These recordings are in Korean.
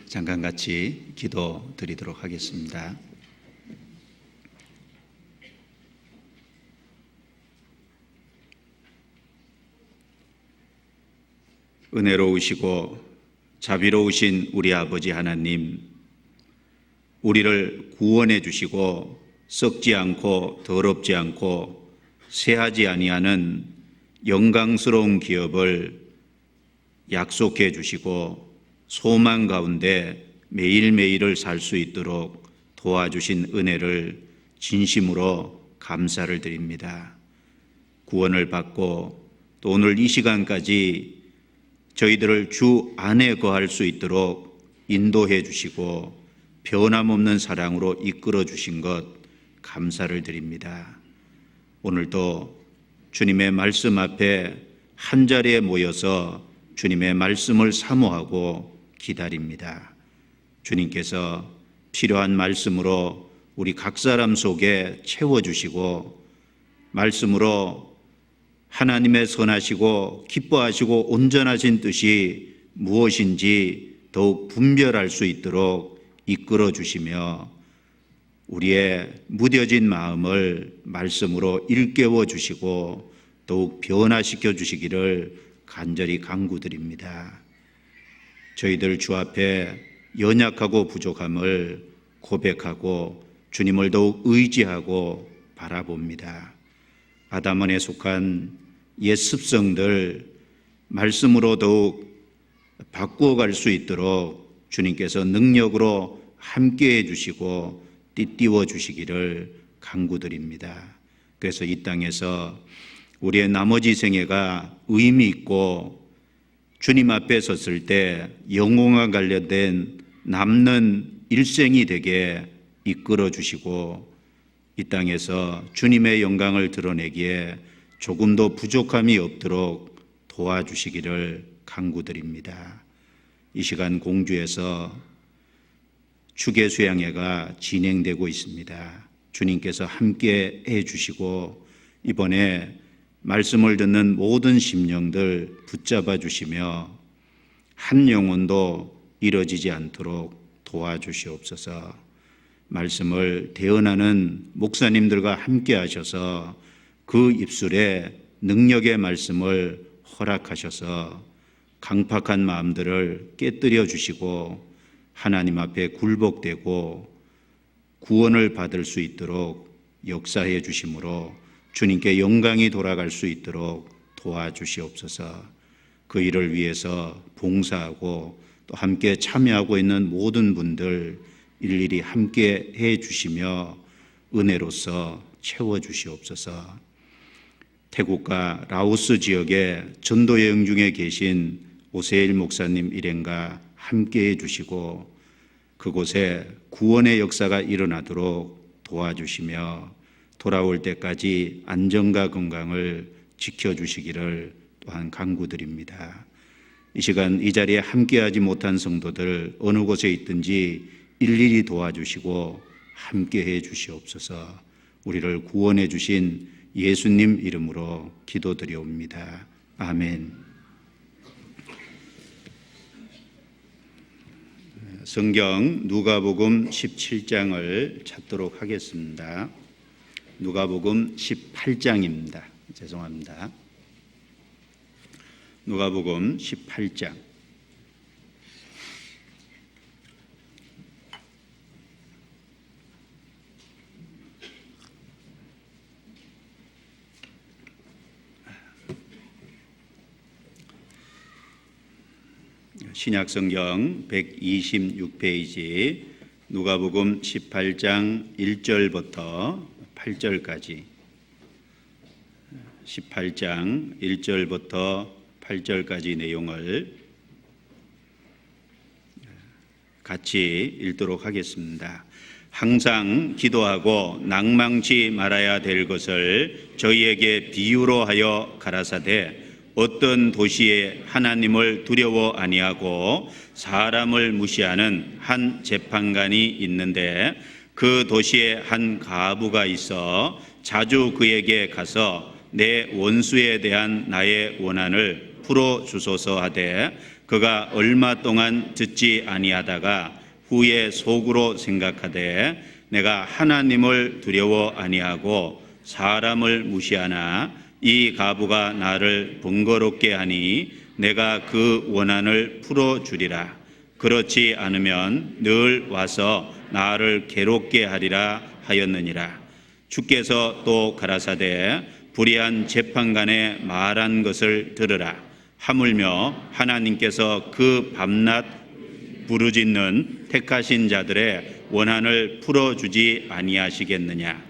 잠깐 같이 기도 드리도록 하겠습니다. 은혜로우시고 자비로우신 우리 아버지 하나님, 우리를 구원해 주시고 썩지 않고 더럽지 않고 쇠하지 아니하는 영광스러운 기업을 약속해 주시고 소망 가운데 매일매일을 살 수 있도록 도와주신 은혜를 진심으로 감사를 드립니다. 구원을 받고 또 오늘 이 시간까지 저희들을 주 안에 거할 수 있도록 인도해 주시고 변함없는 사랑으로 이끌어 주신 것 감사를 드립니다. 오늘도 주님의 말씀 앞에 한자리에 모여서 주님의 말씀을 사모하고 기다립니다. 주님께서 필요한 말씀으로 우리 각 사람 속에 채워주시고 말씀으로 하나님의 선하시고 기뻐하시고 온전하신 뜻이 무엇인지 더욱 분별할 수 있도록 이끌어 주시며 우리의 무뎌진 마음을 말씀으로 일깨워 주시고 더욱 변화시켜 주시기를 간절히 간구드립니다. 저희들 주 앞에 연약하고 부족함을 고백하고 주님을 더욱 의지하고 바라봅니다. 아담원에 속한 옛 습성들 말씀으로 더욱 바꾸어 갈 수 있도록 주님께서 능력으로 함께해 주시고 띠띠워 주시기를 간구드립니다. 그래서 이 땅에서 우리의 나머지 생애가 의미 있고 주님 앞에 섰을 때 영혼과 관련된 남는 일생이 되게 이끌어 주시고 이 땅에서 주님의 영광을 드러내기에 조금도 부족함이 없도록 도와주시기를 간구드립니다. 이 시간 공주에서 추계 수양회가 진행되고 있습니다. 주님께서 함께 해주시고 이번에 말씀을 듣는 모든 심령들 붙잡아 주시며 한 영혼도 잃어지지 않도록 도와주시옵소서. 말씀을 대언하는 목사님들과 함께 하셔서 그 입술에 능력의 말씀을 허락하셔서 강팍한 마음들을 깨뜨려 주시고 하나님 앞에 굴복되고 구원을 받을 수 있도록 역사해 주심으로 주님께 영광이 돌아갈 수 있도록 도와주시옵소서. 그 일을 위해서 봉사하고 또 함께 참여하고 있는 모든 분들 일일이 함께 해 주시며 은혜로서 채워 주시옵소서. 태국과 라오스 지역의 전도 여행 중에 계신 오세일 목사님 일행과 함께 해 주시고 그곳에 구원의 역사가 일어나도록 도와주시며 돌아올 때까지 안전과 건강을 지켜주시기를 또한 간구드립니다. 이 시간 이 자리에 함께하지 못한 성도들 어느 곳에 있든지 일일이 도와주시고 함께해 주시옵소서. 우리를 구원해 주신 예수님 이름으로 기도드리옵니다. 아멘. 성경 누가복음 17장을 찾도록 하겠습니다. 누가복음 18장입니다. 죄송합니다. 누가복음 18장. 신약성경 126페이지 누가복음 18장 1절부터 8절까지 18장 1절부터 8절까지 내용을 같이 읽도록 하겠습니다. 항상 기도하고 낭망치 말아야 될 것을 저희에게 비유로 하여 가라사대 어떤 도시에 하나님을 두려워 아니하고 사람을 무시하는 한 재판관이 있는데 그 도시에 한 과부가 있어 자주 그에게 가서 내 원수에 대한 나의 원한을 풀어주소서 하되 그가 얼마 동안 듣지 아니하다가 후에 속으로 생각하되 내가 하나님을 두려워 아니하고 사람을 무시하나 이 과부가 나를 번거롭게 하니 내가 그 원한을 풀어주리라. 그렇지 않으면 늘 와서 나를 괴롭게 하리라 하였느니라. 주께서 또 가라사대 불의한 재판관의 말한 것을 들으라. 하물며 하나님께서 그 밤낮 부르짖는 택하신 자들의 원한을 풀어주지 아니하시겠느냐?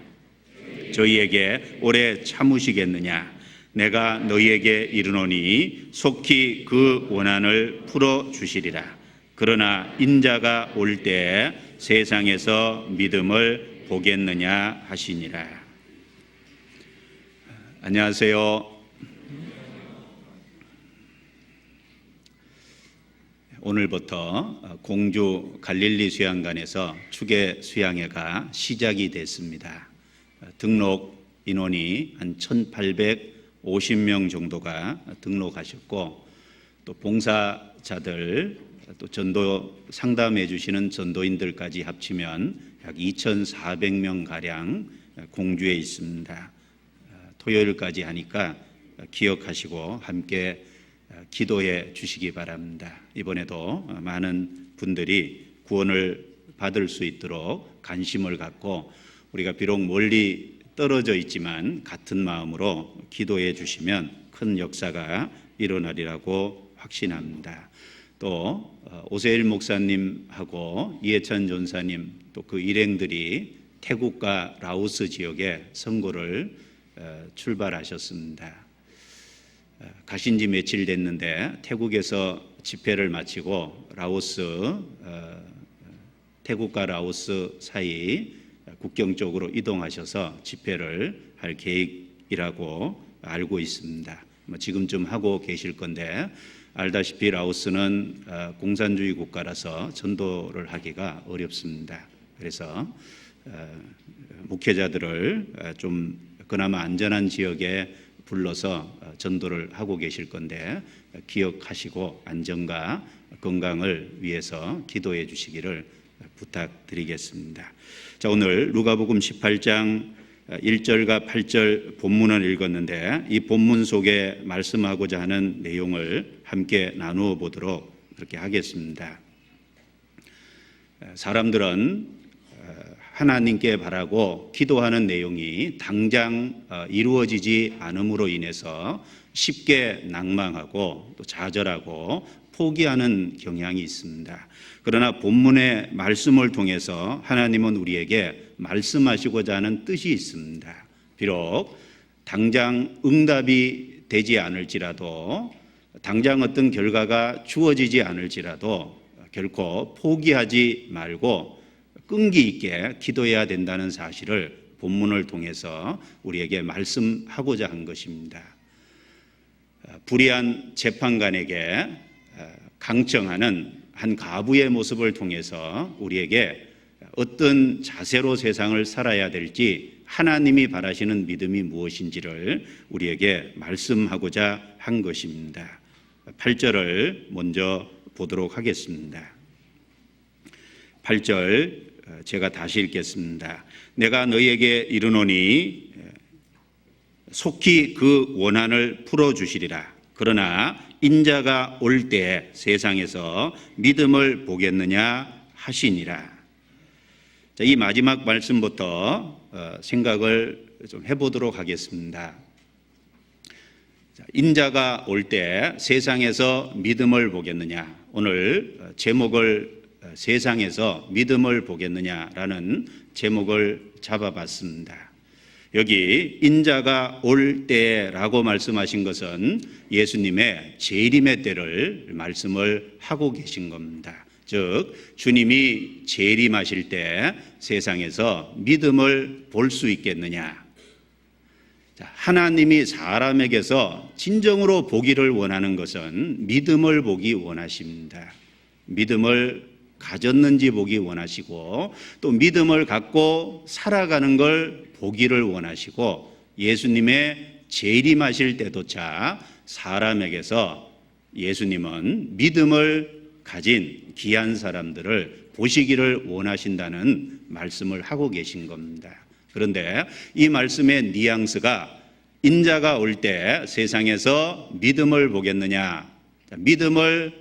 저희에게 오래 참으시겠느냐? 내가 너희에게 이르노니 속히 그 원한을 풀어주시리라. 그러나 인자가 올 때 세상에서 믿음을 보겠느냐 하시니라. 안녕하세요. 오늘부터 공주 갈릴리 수양관에서 추계 수양회가 시작이 됐습니다. 등록 인원이 한 1,850명 정도가 등록하셨고, 또 봉사자들, 또 전도 상담해 주시는 전도인들까지 합치면 약 2,400명 가량 공주에 있습니다. 토요일까지 하니까 기억하시고 함께 기도해 주시기 바랍니다. 이번에도 많은 분들이 구원을 받을 수 있도록 관심을 갖고, 우리가 비록 멀리 떨어져 있지만 같은 마음으로 기도해 주시면 큰 역사가 일어나리라고 확신합니다. 또 오세일 목사님하고 이해찬 전사님, 또 그 일행들이 태국과 라오스 지역에 선교를 출발하셨습니다. 가신 지 며칠 됐는데 태국에서 집회를 마치고 태국과 라오스 사이 국경 쪽으로 이동하셔서 집회를 할 계획이라고 알고 있습니다. 지금쯤 하고 계실 건데, 알다시피 라오스는 공산주의 국가라서 전도를 하기가 어렵습니다. 그래서 목회자들을 좀 그나마 안전한 지역에 불러서 전도를 하고 계실 건데, 기억하시고 안전과 건강을 위해서 기도해 주시기를 부탁드리겠습니다. 자, 오늘 누가복음 18장 1절과 8절 본문을 읽었는데, 이 본문 속에 말씀하고자 하는 내용을 함께 나누어 보도록 그렇게 하겠습니다. 사람들은 하나님께 바라고 기도하는 내용이 당장 이루어지지 않음으로 인해서 쉽게 낭망하고 또 좌절하고 포기하는 경향이 있습니다. 그러나 본문의 말씀을 통해서 하나님은 우리에게 말씀하시고자 하는 뜻이 있습니다. 비록 당장 응답이 되지 않을지라도, 당장 어떤 결과가 주어지지 않을지라도 결코 포기하지 말고 끈기 있게 기도해야 된다는 사실을 본문을 통해서 우리에게 말씀하고자 한 것입니다. 불의한 재판관에게 강청하는 한 과부의 모습을 통해서 우리에게 어떤 자세로 세상을 살아야 될지, 하나님이 바라시는 믿음이 무엇인지를 우리에게 말씀하고자 한 것입니다. 8절을 먼저 보도록 하겠습니다. 8절 제가 다시 읽겠습니다. 내가 너희에게 이르노니 속히 그 원한을 풀어주시리라. 그러나 인자가 올 때 세상에서 믿음을 보겠느냐 하시니라. 자, 이 마지막 말씀부터 생각을 좀 해보도록 하겠습니다. 자, 인자가 올 때 세상에서 믿음을 보겠느냐. 오늘 제목을 세상에서 믿음을 보겠느냐라는 제목을 잡아봤습니다. 여기 인자가 올 때라고 말씀하신 것은 예수님의 재림의 때를 말씀을 하고 계신 겁니다. 즉 주님이 재림하실 때 세상에서 믿음을 볼 수 있겠느냐. 하나님이 사람에게서 진정으로 보기를 원하는 것은 믿음을 보기 원하십니다. 믿음을 가졌는지 보기 원하시고, 또 믿음을 갖고 살아가는 걸 보기를 원하시고, 예수님의 재림하실 때조차 사람에게서 예수님은 믿음을 가진 귀한 사람들을 보시기를 원하신다는 말씀을 하고 계신 겁니다. 그런데 이 말씀의 뉘앙스가 인자가 올 때 세상에서 믿음을 보겠느냐, 믿음을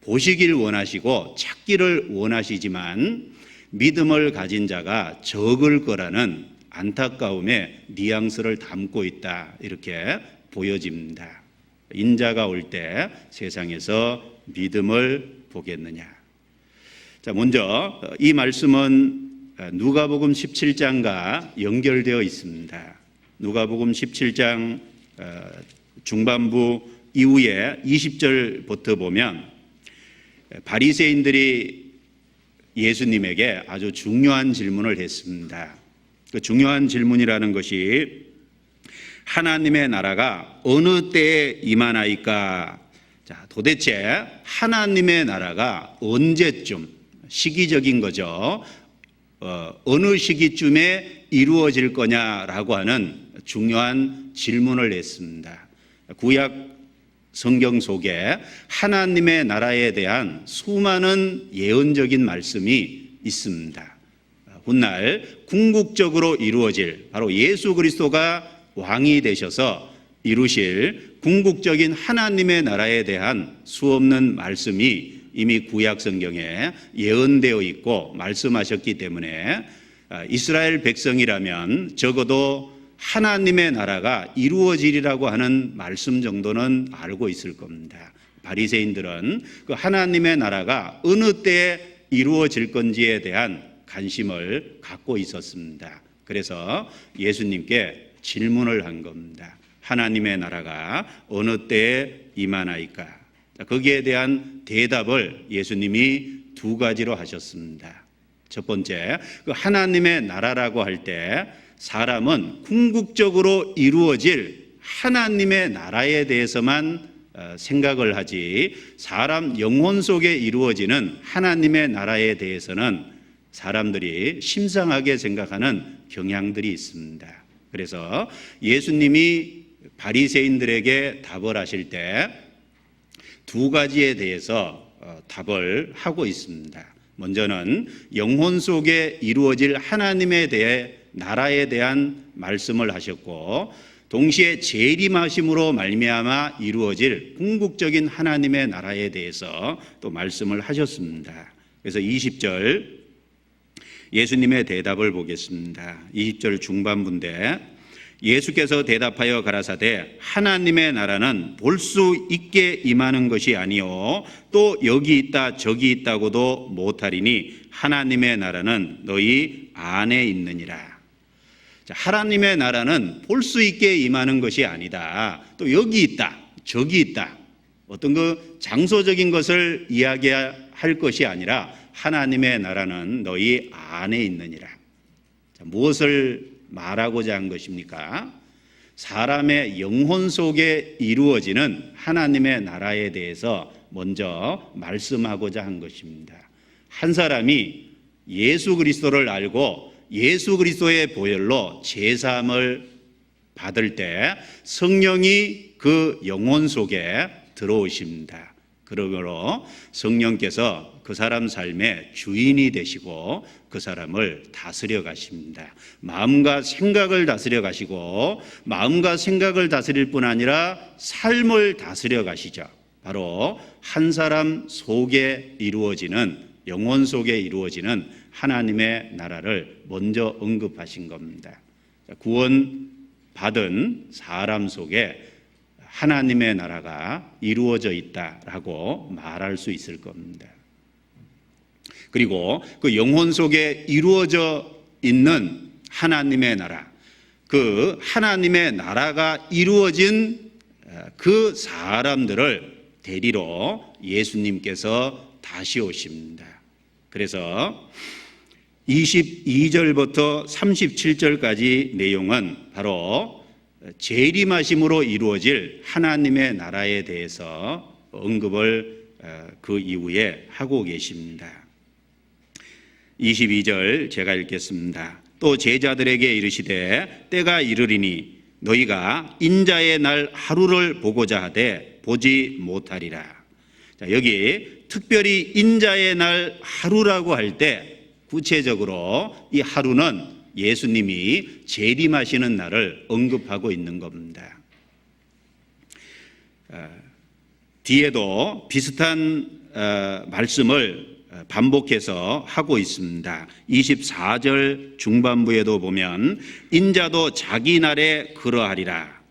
보시길 원하시고 찾기를 원하시지만 믿음을 가진 자가 적을 거라는 안타까움의 뉘앙스를 담고 있다, 이렇게 보여집니다. 인자가 올 때 세상에서 믿음을 보겠느냐. 자, 먼저 이 말씀은 누가복음 17장과 연결되어 있습니다. 누가복음 17장 중반부 이후에 20절부터 보면 바리새인들이 예수님에게 아주 중요한 질문을 했습니다. 그 중요한 질문이라는 것이 하나님의 나라가 어느 때에 임하나이까? 자, 도대체 하나님의 나라가 언제쯤, 시기적인 거죠. 어느 시기쯤에 이루어질 거냐라고 하는 중요한 질문을 했습니다. 구약 성경 속에 하나님의 나라에 대한 수많은 예언적인 말씀이 있습니다. 훗날 궁극적으로 이루어질, 바로 예수 그리스도가 왕이 되셔서 이루실 궁극적인 하나님의 나라에 대한 수없는 말씀이 이미 구약 성경에 예언되어 있고 말씀하셨기 때문에 이스라엘 백성이라면 적어도 하나님의 나라가 이루어지리라고 하는 말씀 정도는 알고 있을 겁니다. 바리새인들은 그 하나님의 나라가 어느 때에 이루어질 건지에 대한 관심을 갖고 있었습니다. 그래서 예수님께 질문을 한 겁니다. 하나님의 나라가 어느 때에 임하나이까? 거기에 대한 대답을 예수님이 두 가지로 하셨습니다. 첫 번째, 그 하나님의 나라라고 할 때 사람은 궁극적으로 이루어질 하나님의 나라에 대해서만 생각을 하지, 사람 영혼 속에 이루어지는 하나님의 나라에 대해서는 사람들이 심상하게 생각하는 경향들이 있습니다. 그래서 예수님이 바리새인들에게 답을 하실 때 두 가지에 대해서 답을 하고 있습니다. 먼저는 영혼 속에 이루어질 하나님에 대해, 나라에 대한 말씀을 하셨고, 동시에 재림하심으로 말미암아 이루어질 궁극적인 하나님의 나라에 대해서 또 말씀을 하셨습니다. 그래서 20절 예수님의 대답을 보겠습니다. 20절 중반부인데, 예수께서 대답하여 가라사대 하나님의 나라는 볼 수 있게 임하는 것이 아니요 또 여기 있다 저기 있다고도 못하리니 하나님의 나라는 너희 안에 있느니라. 자, 하나님의 나라는 볼 수 있게 임하는 것이 아니다. 또 여기 있다 저기 있다, 어떤 그 장소적인 것을 이야기할 것이 아니라 하나님의 나라는 너희 안에 있느니라. 자, 무엇을 말하고자 한 것입니까? 사람의 영혼 속에 이루어지는 하나님의 나라에 대해서 먼저 말씀하고자 한 것입니다. 한 사람이 예수 그리스도를 알고 예수 그리스도의 보혈로 제사함을 받을 때 성령이 그 영혼 속에 들어오십니다. 그러므로 성령께서 그 사람 삶의 주인이 되시고 그 사람을 다스려 가십니다. 마음과 생각을 다스려 가시고, 마음과 생각을 다스릴 뿐 아니라 삶을 다스려 가시죠. 바로 한 사람 속에 이루어지는, 영혼 속에 이루어지는 하나님의 나라를 먼저 언급하신 겁니다. 구원 받은 사람 속에 하나님의 나라가 이루어져 있다라고 말할 수 있을 겁니다. 그리고 그 영혼 속에 이루어져 있는 하나님의 나라, 그 하나님의 나라가 이루어진 그 사람들을 데리러 예수님께서 다시 오십니다. 그래서 22절부터 37절까지 내용은 바로 재림하심으로 이루어질 하나님의 나라에 대해서 언급을 그 이후에 하고 계십니다. 22절 제가 읽겠습니다. 또 제자들에게 이르시되 때가 이르리니 너희가 인자의 날 하루를 보고자 하되 보지 못하리라. 자, 여기 특별히 인자의 날 하루라고 할 때 구체적으로 이 하루는 예수님이 재림하시는 날을 언급하고 있는 겁니다. 뒤에도 비슷한 말씀을 반복해서 하고 있습니다. 24절 중반부에도 보면 인자도 자기 날에 그러하리라.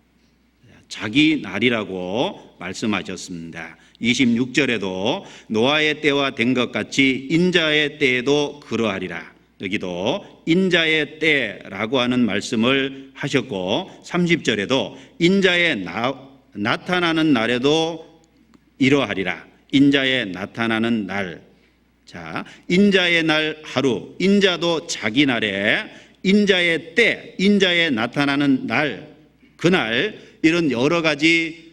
자기 날이라고 말씀하셨습니다. 26절에도 노아의 때와 된 것 같이 인자의 때에도 그러하리라. 여기도 인자의 때라고 하는 말씀을 하셨고 30절에도 인자의 나타나는 날에도 이러하리라. 인자의 나타나는 날. 자, 인자의 날 하루, 인자도 자기 날에 인자의 때, 인자의 나타나는 날, 그날 이런 여러 가지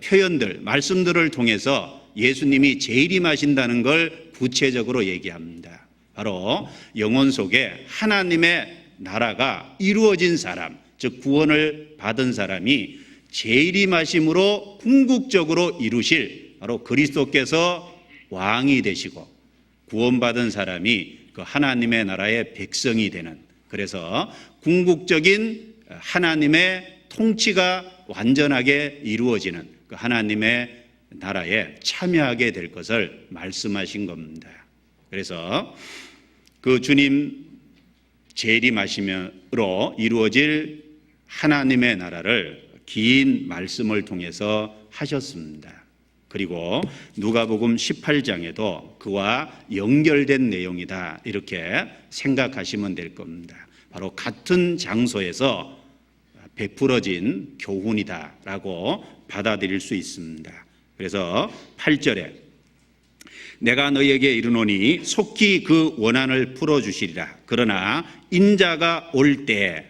표현들, 말씀들을 통해서 예수님이 재림하신다는 걸 구체적으로 얘기합니다. 바로 영혼 속에 하나님의 나라가 이루어진 사람, 즉 구원을 받은 사람이 재림하심으로 궁극적으로 이루실 바로 그리스도께서 왕이 되시고 구원받은 사람이 그 하나님의 나라의 백성이 되는, 그래서 궁극적인 하나님의 통치가 완전하게 이루어지는 그 하나님의 나라에 참여하게 될 것을 말씀하신 겁니다. 그래서 그 주님 재림하심으로 이루어질 하나님의 나라를 긴 말씀을 통해서 하셨습니다. 그리고 누가복음 18장에도 그와 연결된 내용이다 이렇게 생각하시면 될 겁니다. 바로 같은 장소에서 베풀어진 교훈이다라고 받아들일 수 있습니다. 그래서 8절에 내가 너희에게 이르노니 속히 그 원한을 풀어주시리라. 그러나 인자가 올 때,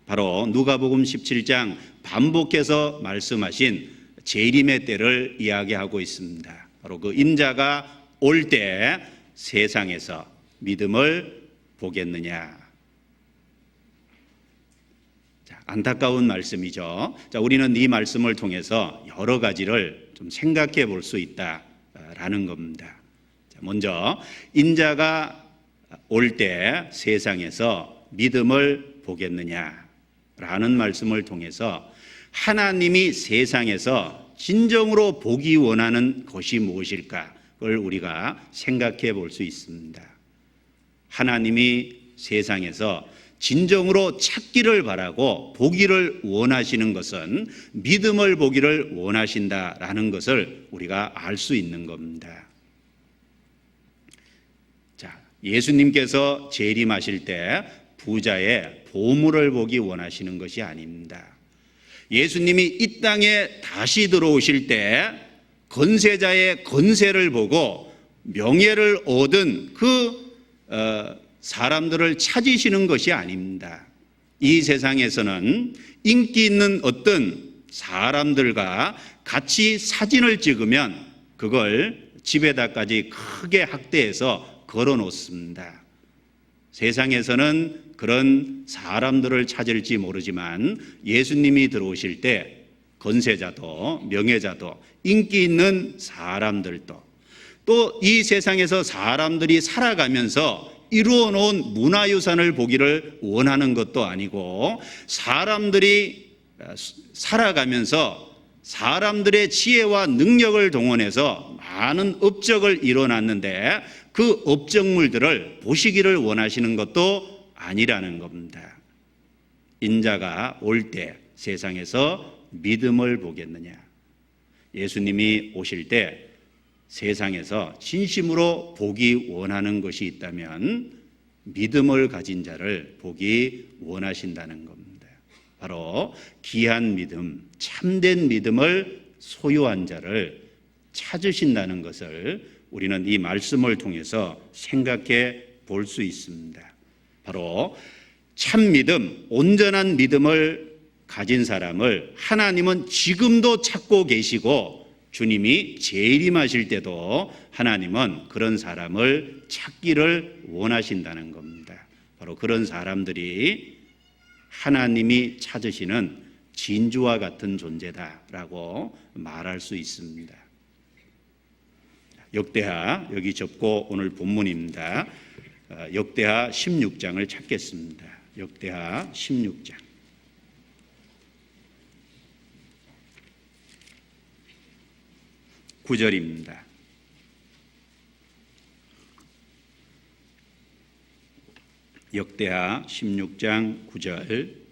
바로 누가복음 17장 반복해서 말씀하신 재림의 때를 이야기하고 있습니다. 바로 그 인자가 올 때 세상에서 믿음을 보겠느냐. 자, 안타까운 말씀이죠. 자, 우리는 이 말씀을 통해서 여러 가지를 좀 생각해 볼 수 있다라는 겁니다. 자, 먼저 인자가 올 때 세상에서 믿음을 보겠느냐라는 말씀을 통해서 하나님이 세상에서 진정으로 보기 원하는 것이 무엇일까? 그걸 우리가 생각해 볼 수 있습니다. 하나님이 세상에서 진정으로 찾기를 바라고 보기를 원하시는 것은 믿음을 보기를 원하신다라는 것을 우리가 알 수 있는 겁니다. 자, 예수님께서 재림하실 때 부자의 보물을 보기 원하시는 것이 아닙니다. 예수님이 이 땅에 다시 들어오실 때 건세자의 건세를 보고 명예를 얻은 그 사람들을 찾으시는 것이 아닙니다. 이 세상에서는 인기 있는 어떤 사람들과 같이 사진을 찍으면 그걸 집에다까지 크게 확대해서 걸어 놓습니다. 세상에서는 그런 사람들을 찾을지 모르지만 예수님이 들어오실 때 건세자도 명예자도 인기 있는 사람들도 또 이 세상에서 사람들이 살아가면서 이루어 놓은 문화유산을 보기를 원하는 것도 아니고 사람들이 살아가면서 사람들의 지혜와 능력을 동원해서 많은 업적을 이뤄놨는데 그 업적물들을 보시기를 원하시는 것도 아니라는 겁니다. 인자가 올 때 세상에서 믿음을 보겠느냐. 예수님이 오실 때 세상에서 진심으로 보기 원하는 것이 있다면 믿음을 가진 자를 보기 원하신다는 겁니다. 바로 귀한 믿음, 참된 믿음을 소유한 자를 찾으신다는 것을 우리는 이 말씀을 통해서 생각해 볼 수 있습니다. 바로 참 믿음, 온전한 믿음을 가진 사람을 하나님은 지금도 찾고 계시고 주님이 재림하실 때도 하나님은 그런 사람을 찾기를 원하신다는 겁니다. 바로 그런 사람들이 하나님이 찾으시는 진주와 같은 존재다라고 말할 수 있습니다. 역대하 여기 접고 오늘 본문입니다. 역대하 16장을 찾겠습니다. 역대하 16장. (9절입니다) 역대하 16장 9절.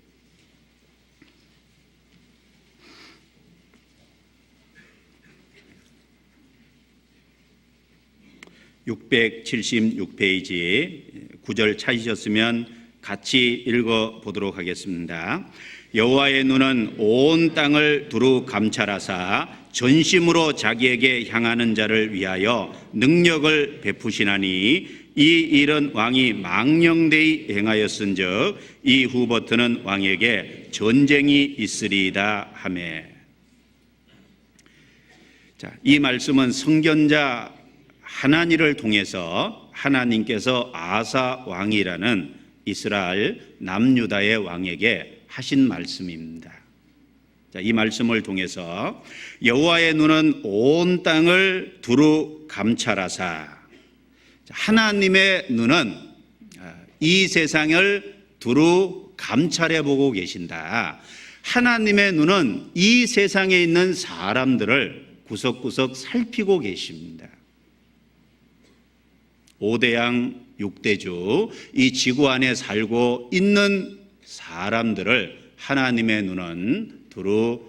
(676페이지) 9절 찾으셨으면 같이 읽어보도록 하겠습니다. 여호와의 눈은 온 땅을 두루 감찰하사 전심으로 자기에게 향하는 자를 위하여 능력을 베푸시나니 이 일은 왕이 망령되이 행하였은즉 이후부터는 왕에게 전쟁이 있으리이다 하매. 자, 이 말씀은 선견자 하나니를 통해서 하나님께서 아사 왕이라는 이스라엘 남유다의 왕에게 하신 말씀입니다. 자, 이 말씀을 통해서 여호와의 눈은 온 땅을 두루 감찰하사, 하나님의 눈은 이 세상을 두루 감찰해 보고 계신다. 하나님의 눈은 이 세상에 있는 사람들을 구석구석 살피고 계십니다. 5대양 6대주 이 지구 안에 살고 있는 사람들을 하나님의 눈은 두루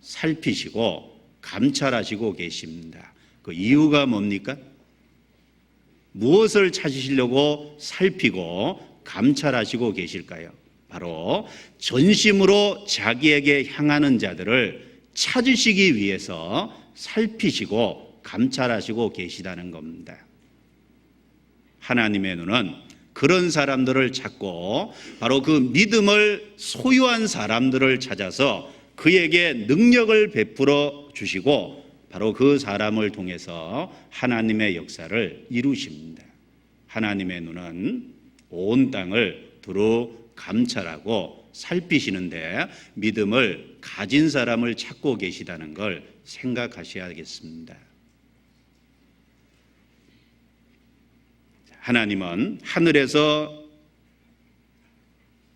살피시고 감찰하시고 계십니다. 그 이유가 뭡니까? 무엇을 찾으시려고 살피고 감찰하시고 계실까요? 바로 전심으로 자기에게 향하는 자들을 찾으시기 위해서 살피시고 감찰하시고 계시다는 겁니다. 하나님의 눈은 그런 사람들을 찾고 바로 그 믿음을 소유한 사람들을 찾아서 그에게 능력을 베풀어 주시고 바로 그 사람을 통해서 하나님의 역사를 이루십니다. 하나님의 눈은 온 땅을 두루 감찰하고 살피시는데 믿음을 가진 사람을 찾고 계시다는 걸 생각하셔야겠습니다. 하나님은 하늘에서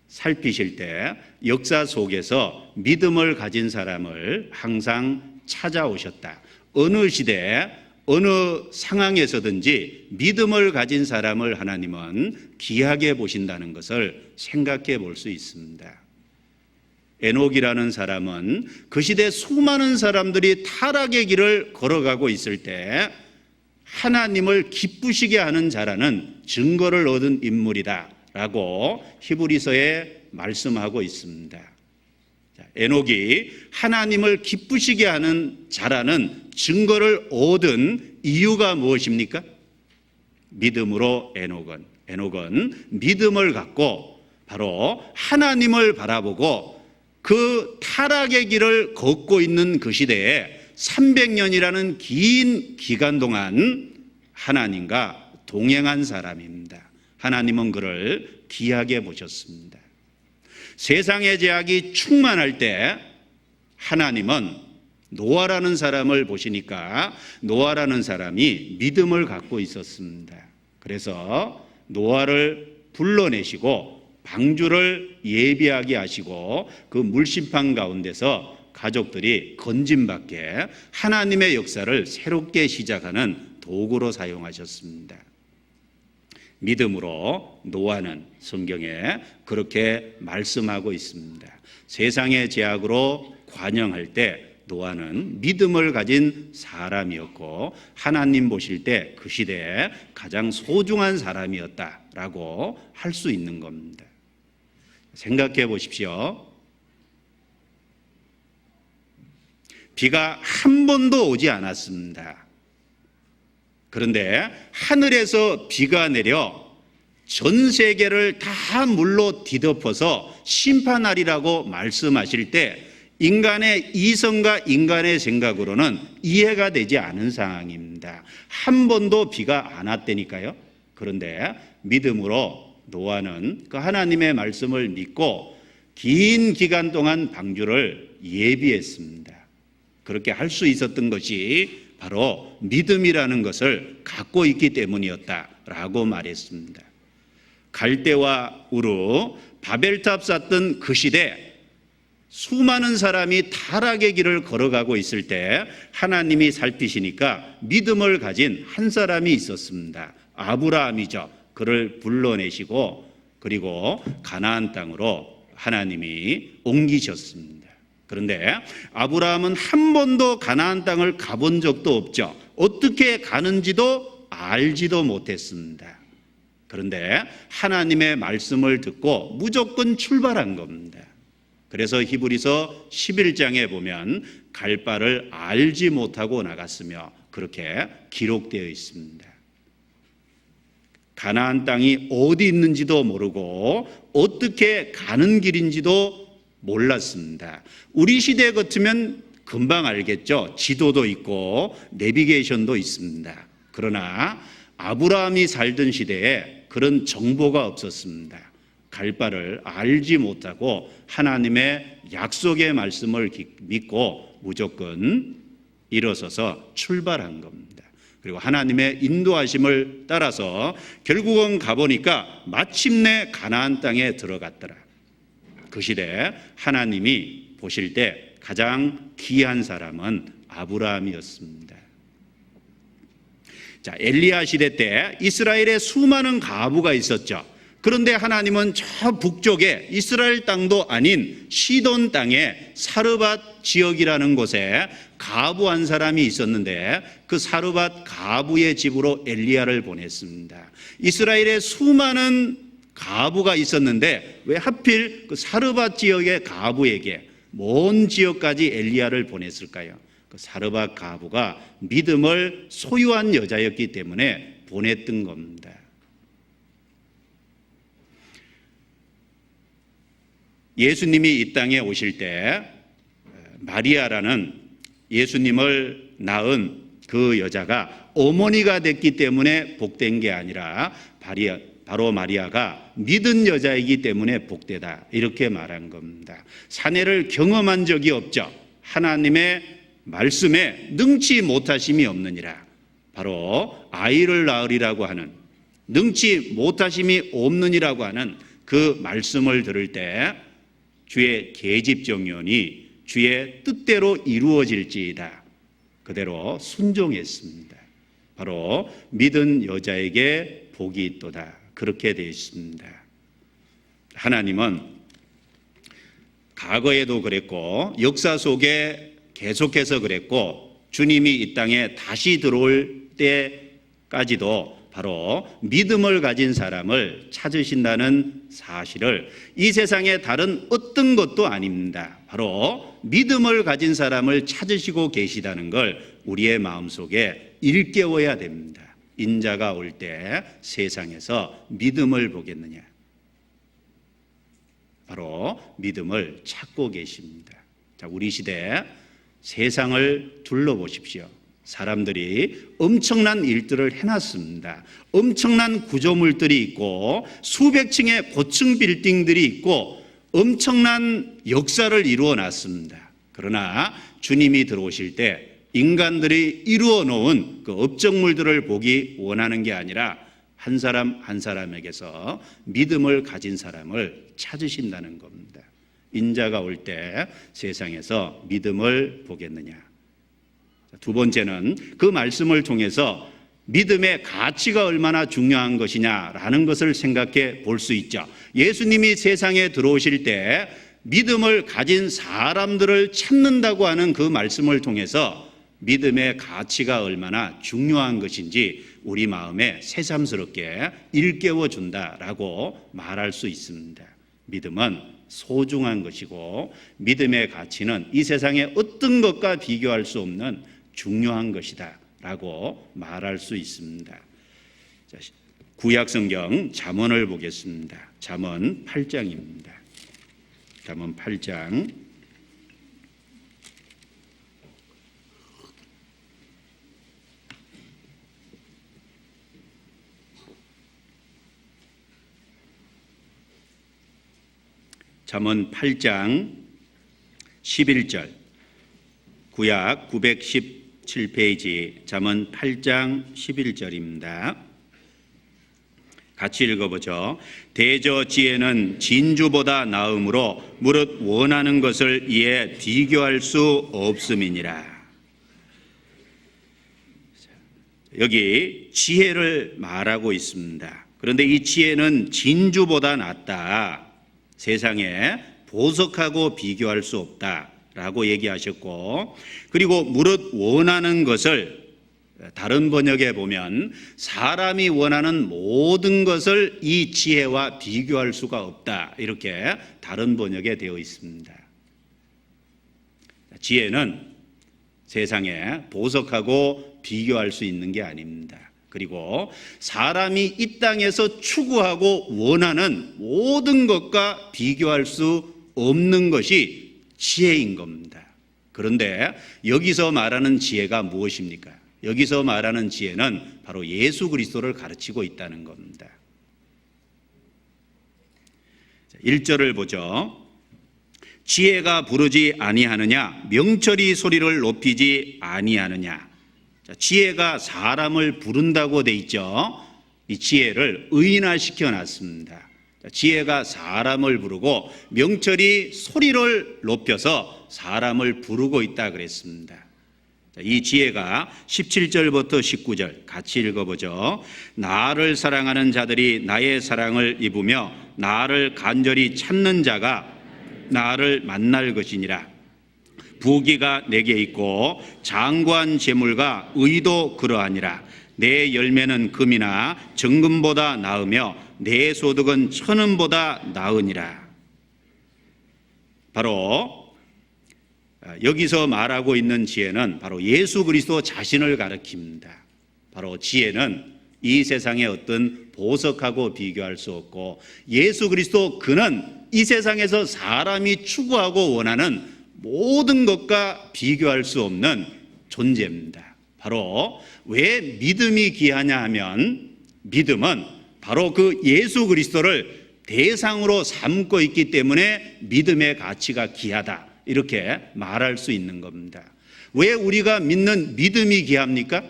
살피실 때 역사 속에서 믿음을 가진 사람을 항상 찾아오셨다. 어느 시대, 어느 상황에서든지 믿음을 가진 사람을 하나님은 귀하게 보신다는 것을 생각해 볼 수 있습니다. 에녹이라는 사람은 그 시대 수많은 사람들이 타락의 길을 걸어가고 있을 때 하나님을 기쁘시게 하는 자라는 증거를 얻은 인물이다 라고 히브리서에 말씀하고 있습니다. 에녹이 하나님을 기쁘시게 하는 자라는 증거를 얻은 이유가 무엇입니까? 믿음으로 에녹은 믿음을 갖고 바로 하나님을 바라보고 그 타락의 길을 걷고 있는 그 시대에 300년이라는 긴 기간 동안 하나님과 동행한 사람입니다. 하나님은 그를 귀하게 보셨습니다. 세상의 제약이 충만할 때 하나님은 노아라는 사람을 보시니까 노아라는 사람이 믿음을 갖고 있었습니다. 그래서 노아를 불러내시고 방주를 예비하게 하시고 그 물심판 가운데서 가족들이 건짐받게 하나님의 역사를 새롭게 시작하는 도구로 사용하셨습니다. 믿음으로 노아는 성경에 그렇게 말씀하고 있습니다. 세상의 제약으로 관영할 때 노아는 믿음을 가진 사람이었고 하나님 보실 때 그 시대에 가장 소중한 사람이었다라고 할 수 있는 겁니다. 생각해 보십시오. 비가 한 번도 오지 않았습니다. 그런데 하늘에서 비가 내려 전 세계를 다 물로 뒤덮어서 심판하리라고 말씀하실 때 인간의 이성과 인간의 생각으로는 이해가 되지 않은 상황입니다. 한 번도 비가 안 왔다니까요. 그런데 믿음으로 노아는 그 하나님의 말씀을 믿고 긴 기간 동안 방주를 예비했습니다. 그렇게 할 수 있었던 것이 바로 믿음이라는 것을 갖고 있기 때문이었다라고 말했습니다. 갈대와 우르, 바벨탑 쌓던 그 시대, 수많은 사람이 타락의 길을 걸어가고 있을 때 하나님이 살피시니까 믿음을 가진 한 사람이 있었습니다. 아브라함이죠. 그를 불러내시고 그리고 가나안 땅으로 하나님이 옮기셨습니다. 그런데 아브라함은 한 번도 가나안 땅을 가본 적도 없죠. 어떻게 가는지도 알지도 못했습니다. 그런데 하나님의 말씀을 듣고 무조건 출발한 겁니다. 그래서 히브리서 11장에 보면 갈 바를 알지 못하고 나갔으며 그렇게 기록되어 있습니다. 가나안 땅이 어디 있는지도 모르고 어떻게 가는 길인지도 몰랐습니다. 우리 시대 같으면 금방 알겠죠. 지도도 있고 내비게이션도 있습니다. 그러나 아브라함이 살던 시대에 그런 정보가 없었습니다. 갈 바를 알지 못하고 하나님의 약속의 말씀을 믿고 무조건 일어서서 출발한 겁니다. 그리고 하나님의 인도하심을 따라서 결국은 가보니까 마침내 가나안 땅에 들어갔더라. 그 시대 하나님이 보실 때 가장 귀한 사람은 아브라함이었습니다. 자, 엘리야 시대 때 이스라엘에 수많은 과부가 있었죠. 그런데 하나님은 저 북쪽에 이스라엘 땅도 아닌 시돈 땅에 사르밧 지역이라는 곳에 과부 한 사람이 있었는데 그 사르밧 과부의 집으로 엘리야를 보냈습니다. 이스라엘에 수많은 과부가 있었는데 왜 하필 그 사르밧 지역의 과부에게 먼 지역까지 엘리야를 보냈을까요? 그 사르밧 과부가 믿음을 소유한 여자였기 때문에 보냈던 겁니다. 예수님이 이 땅에 오실 때 마리아라는 예수님을 낳은 그 여자가 어머니가 됐기 때문에 복된 게 아니라 바로 마리아가 믿은 여자이기 때문에 복되다 이렇게 말한 겁니다. 사내를 경험한 적이 없죠. 하나님의 말씀에 능치 못하심이 없느니라. 바로 아이를 낳으리라고 하는 능치 못하심이 없느니라고 하는 그 말씀을 들을 때 주의 계집종연이 주의 뜻대로 이루어질지이다. 그대로 순종했습니다. 바로 믿은 여자에게 복이 있도다. 그렇게 되어 있습니다. 하나님은 과거에도 그랬고 역사 속에 계속해서 그랬고 주님이 이 땅에 다시 들어올 때까지도 바로 믿음을 가진 사람을 찾으신다는 사실을 이 세상의 다른 어떤 것도 아닙니다. 바로 믿음을 가진 사람을 찾으시고 계시다는 걸 우리의 마음속에 일깨워야 됩니다. 인자가 올 때 세상에서 믿음을 보겠느냐? 바로 믿음을 찾고 계십니다. 자, 우리 시대 세상을 둘러보십시오. 사람들이 엄청난 일들을 해놨습니다. 엄청난 구조물들이 있고 수백 층의 고층 빌딩들이 있고 엄청난 역사를 이루어 놨습니다. 그러나 주님이 들어오실 때 인간들이 이루어 놓은 그 업적물들을 보기 원하는 게 아니라 한 사람 한 사람에게서 믿음을 가진 사람을 찾으신다는 겁니다. 인자가 올 때 세상에서 믿음을 보겠느냐? 두 번째는 그 말씀을 통해서 믿음의 가치가 얼마나 중요한 것이냐라는 것을 생각해 볼 수 있죠. 예수님이 세상에 들어오실 때 믿음을 가진 사람들을 찾는다고 하는 그 말씀을 통해서 믿음의 가치가 얼마나 중요한 것인지 우리 마음에 새삼스럽게 일깨워 준다라고 말할 수 있습니다. 믿음은 소중한 것이고 믿음의 가치는 이 세상의 어떤 것과 비교할 수 없는 중요한 것이다 라고 말할 수 있습니다. 구약성경 잠언을 보겠습니다. 잠언 8장입니다. 잠언 8장 잠언 8장 11절, 구약 917페이지 잠언 8장 11절입니다. 같이 읽어보죠. 대저 지혜는 진주보다 나음으로 무릇 원하는 것을 이에 비교할 수 없음이니라. 여기 지혜를 말하고 있습니다. 그런데 이 지혜는 진주보다 낫다. 세상에 보석하고 비교할 수 없다라고 얘기하셨고, 그리고 무릇 원하는 것을 다른 번역에 보면 사람이 원하는 모든 것을 이 지혜와 비교할 수가 없다, 이렇게 다른 번역에 되어 있습니다. 지혜는 세상에 보석하고 비교할 수 있는 게 아닙니다. 그리고 사람이 이 땅에서 추구하고 원하는 모든 것과 비교할 수 없는 것이 지혜인 겁니다. 그런데 여기서 말하는 지혜가 무엇입니까? 여기서 말하는 지혜는 바로 예수 그리스도를 가르치고 있다는 겁니다. 1절을 보죠. 지혜가 부르지 아니하느냐, 명철이 소리를 높이지 아니하느냐. 지혜가 사람을 부른다고 돼 있죠. 이 지혜를 의인화시켜 놨습니다. 지혜가 사람을 부르고 명철이 소리를 높여서 사람을 부르고 있다 그랬습니다. 이 지혜가 17절부터 19절 같이 읽어보죠. 나를 사랑하는 자들이 나의 사랑을 입으며 나를 간절히 찾는 자가 나를 만날 것이니라. 부귀가 내게 있고 장구한 재물과 의도 그러하니라. 내 열매는 금이나 정금보다 나으며 내 소득은 천은보다 나으니라. 바로 여기서 말하고 있는 지혜는 바로 예수 그리스도 자신을 가리킵니다. 바로 지혜는 이 세상의 어떤 보석하고 비교할 수 없고, 예수 그리스도 그는 이 세상에서 사람이 추구하고 원하는 모든 것과 비교할 수 없는 존재입니다. 바로 왜 믿음이 귀하냐 하면, 믿음은 바로 그 예수 그리스도를 대상으로 삼고 있기 때문에 믿음의 가치가 귀하다, 이렇게 말할 수 있는 겁니다. 왜 우리가 믿는 믿음이 귀합니까?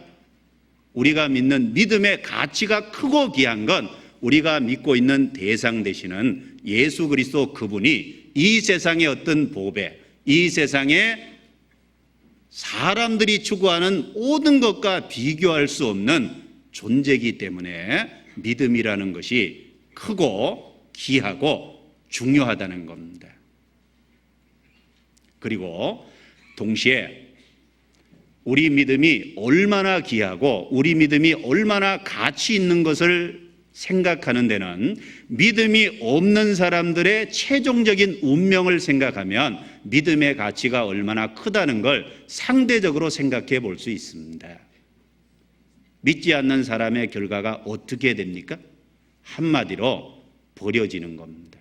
우리가 믿는 믿음의 가치가 크고 귀한 건 우리가 믿고 있는 대상 되시는 예수 그리스도 그분이 이 세상의 어떤 보배, 이 세상에 사람들이 추구하는 모든 것과 비교할 수 없는 존재이기 때문에 믿음이라는 것이 크고 귀하고 중요하다는 겁니다. 그리고 동시에 우리 믿음이 얼마나 귀하고 우리 믿음이 얼마나 가치 있는 것을 생각하는 데는 믿음이 없는 사람들의 최종적인 운명을 생각하면 믿음의 가치가 얼마나 크다는 걸 상대적으로 생각해 볼 수 있습니다. 믿지 않는 사람의 결과가 어떻게 됩니까? 한마디로 버려지는 겁니다.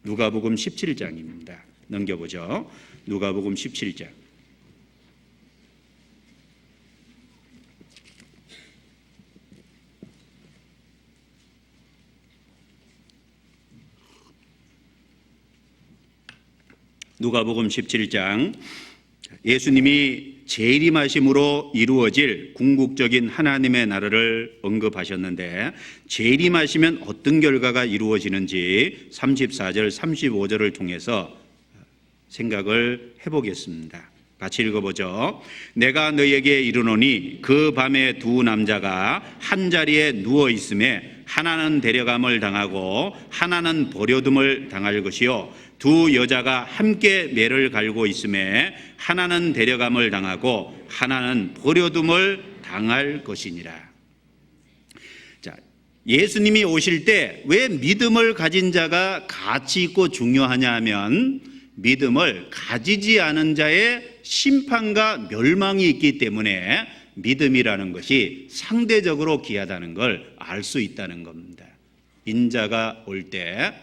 누가복음 17장입니다. 넘겨보죠. 누가복음 17장. 누가복음 17장, 예수님이 재림하심으로 이루어질 궁극적인 하나님의 나라를 언급하셨는데, 재림하시면 어떤 결과가 이루어지는지 34절 35절을 통해서 생각을 해보겠습니다. 같이 읽어보죠. 내가 너희에게 이르노니 그 밤에 두 남자가 한 자리에 누워 있음에 하나는 데려감을 당하고 하나는 버려둠을 당할 것이요, 두 여자가 함께 매를 갈고 있음에 하나는 데려감을 당하고 하나는 버려둠을 당할 것이니라. 자, 예수님이 오실 때 왜 믿음을 가진 자가 가치 있고 중요하냐 하면, 믿음을 가지지 않은 자의 심판과 멸망이 있기 때문에 믿음이라는 것이 상대적으로 귀하다는 걸 알 수 있다는 겁니다. 인자가 올 때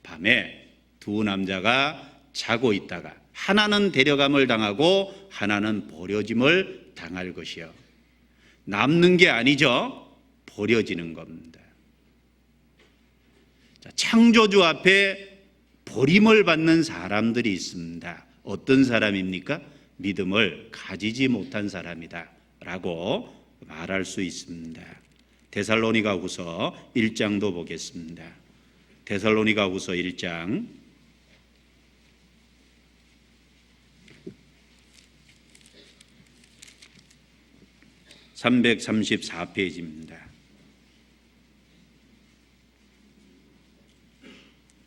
밤에 두 남자가 자고 있다가 하나는 데려감을 당하고 하나는 버려짐을 당할 것이요. 남는 게 아니죠. 버려지는 겁니다. 자, 창조주 앞에 버림을 받는 사람들이 있습니다. 어떤 사람입니까? 믿음을 가지지 못한 사람이다 라고 말할 수 있습니다. 데살로니가후서 1장도 보겠습니다. 데살로니가후서 1장 334페이지입니다.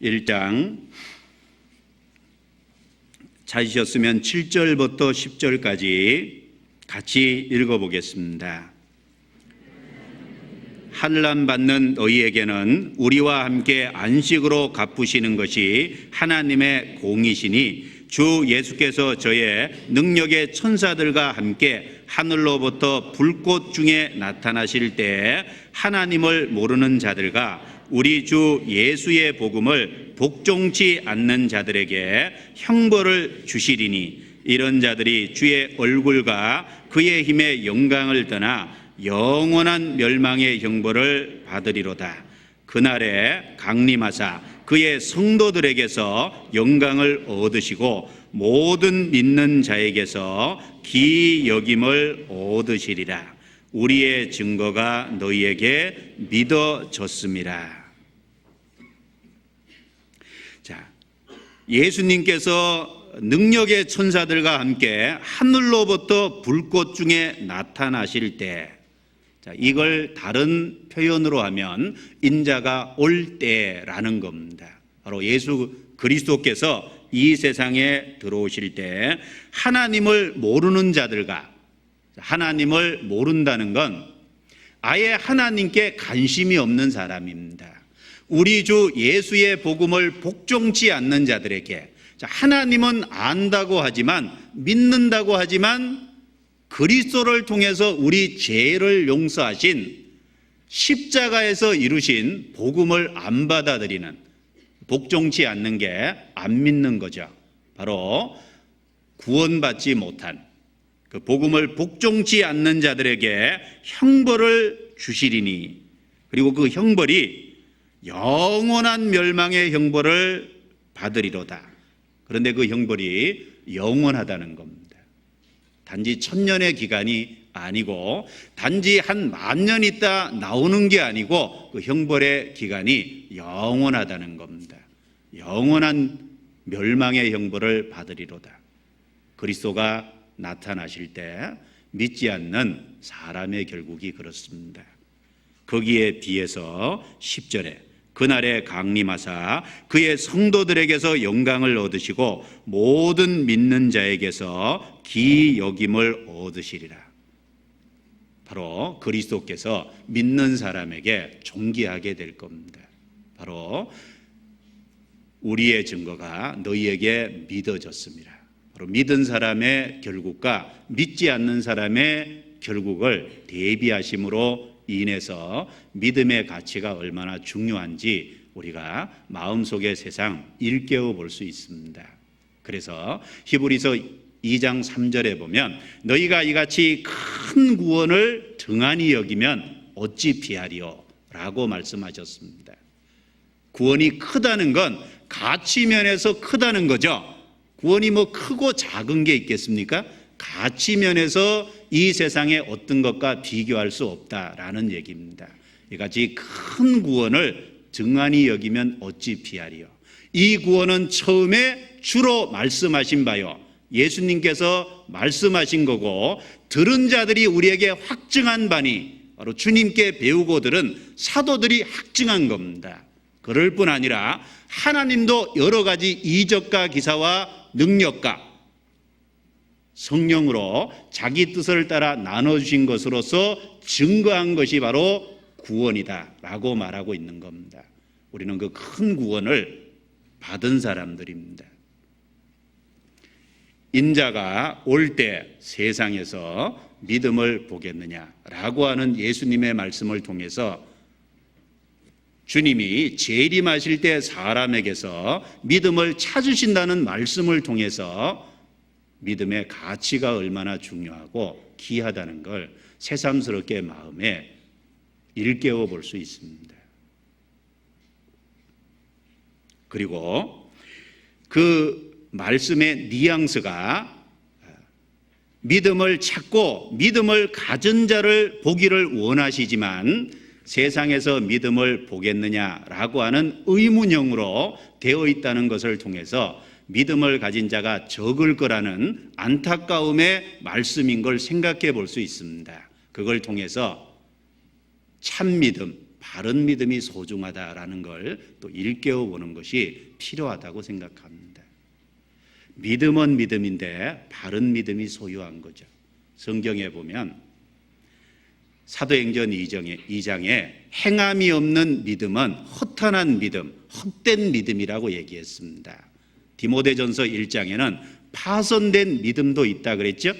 1장 찾으셨으면 7절부터 10절까지 같이 읽어보겠습니다. 환난 받는 너희에게는 우리와 함께 안식으로 갚으시는 것이 하나님의 공이시니 주 예수께서 저의 능력의 천사들과 함께 하늘로부터 불꽃 중에 나타나실 때 하나님을 모르는 자들과 우리 주 예수의 복음을 복종치 않는 자들에게 형벌을 주시리니 이런 자들이 주의 얼굴과 그의 힘의 영광을 떠나 영원한 멸망의 형벌을 받으리로다. 그날에 강림하사 그의 성도들에게서 영광을 얻으시고 모든 믿는 자에게서 기여김을 얻으시리라. 우리의 증거가 너희에게 믿어졌습니다. 자, 예수님께서 능력의 천사들과 함께 하늘로부터 불꽃 중에 나타나실 때, 자, 이걸 다른 표현으로 하면 인자가 올 때라는 겁니다. 바로 예수 그리스도께서 이 세상에 들어오실 때 하나님을 모르는 자들과, 하나님을 모른다는 건 아예 하나님께 관심이 없는 사람입니다. 우리 주 예수의 복음을 복종치 않는 자들에게, 하나님은 안다고 하지만, 믿는다고 하지만 그리스도를 통해서 우리 죄를 용서하신 십자가에서 이루신 복음을 안 받아들이는, 복종치 않는 게 안 믿는 거죠. 바로 구원받지 못한 그 복음을 복종치 않는 자들에게 형벌을 주시리니, 그리고 그 형벌이 영원한 멸망의 형벌을 받으리로다. 그런데 그 형벌이 영원하다는 겁니다. 단지 1000년의 기간이 아니고, 단지 한 10,000년 있다 나오는 게 아니고, 그 형벌의 기간이 영원하다는 겁니다. 영원한 멸망의 형벌을 받으리로다. 그리스도가 나타나실 때 믿지 않는 사람의 결국이 그렇습니다. 거기에 비해서 10절에 그날에 강림하사 그의 성도들에게서 영광을 얻으시고 모든 믿는 자에게서 기여김을 얻으시리라. 바로 그리스도께서 믿는 사람에게 존귀하게 될 겁니다. 바로 우리의 증거가 너희에게 믿어졌습니다. 바로 믿은 사람의 결국과 믿지 않는 사람의 결국을 대비하심으로 인해서 믿음의 가치가 얼마나 중요한지 우리가 마음속의 세상 일깨워 볼 수 있습니다. 그래서 히브리서 2장 3절에 보면 너희가 이같이 큰 구원을 등한히 여기면 어찌 피하리요? 라고 말씀하셨습니다. 구원이 크다는 건 가치 면에서 크다는 거죠. 구원이 뭐 크고 작은 게 있겠습니까? 가치 면에서 이 세상의 어떤 것과 비교할 수 없다라는 얘기입니다. 이같이 큰 구원을 등한히 여기면 어찌 피하리요? 이 구원은 처음에 주로 말씀하신 바요, 예수님께서 말씀하신 거고, 들은 자들이 우리에게 확증한 바니 바로 주님께 배우고 들은 사도들이 확증한 겁니다. 그럴 뿐 아니라 하나님도 여러 가지 이적과 기사와 능력과 성령으로 자기 뜻을 따라 나눠주신 것으로서 증거한 것이 바로 구원이다 라고 말하고 있는 겁니다. 우리는 그 큰 구원을 받은 사람들입니다. 인자가 올 때 세상에서 믿음을 보겠느냐라고 하는 예수님의 말씀을 통해서 주님이 재림하실 때 사람에게서 믿음을 찾으신다는 말씀을 통해서 믿음의 가치가 얼마나 중요하고 귀하다는 걸 새삼스럽게 마음에 일깨워 볼 수 있습니다. 그리고 그 말씀의 뉘앙스가 믿음을 찾고 믿음을 가진 자를 보기를 원하시지만 세상에서 믿음을 보겠느냐라고 하는 의문형으로 되어 있다는 것을 통해서 믿음을 가진 자가 적을 거라는 안타까움의 말씀인 걸 생각해 볼 수 있습니다. 그걸 통해서 참 믿음, 바른 믿음이 소중하다라는 걸 또 일깨워 보는 것이 필요하다고 생각합니다. 믿음은 믿음인데 바른 믿음이 소유한 거죠. 성경에 보면 사도행전 2장에 행함이 없는 믿음은 허탄한 믿음, 헛된 믿음이라고 얘기했습니다. 디모데전서 1장에는 파손된 믿음도 있다 그랬죠.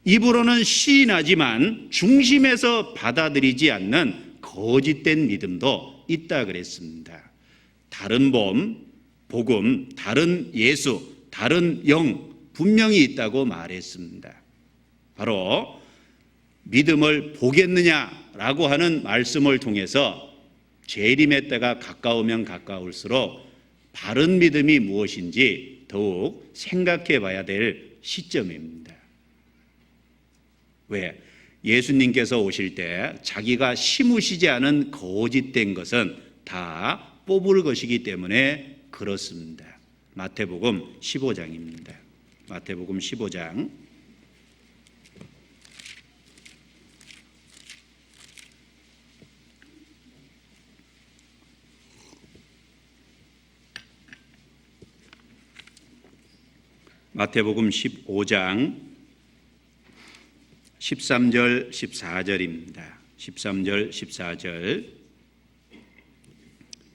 입으로는 시인하지만 중심에서 받아들이지 않는 거짓된 믿음도 있다 그랬습니다. 다른 복음, 다른 예수, 다른 영 분명히 있다고 말했습니다. 바로 믿음을 보겠느냐라고 하는 말씀을 통해서 재림의 때가 가까우면 가까울수록 바른 믿음이 무엇인지 더욱 생각해 봐야 될 시점입니다. 왜? 예수님께서 오실 때 자기가 심으시지 않은 거짓된 것은 다 뽑을 것이기 때문에 그렇습니다. 마태복음 15장입니다. 마태복음 15장 마태복음 15장 13절 14절입니다. 13절 14절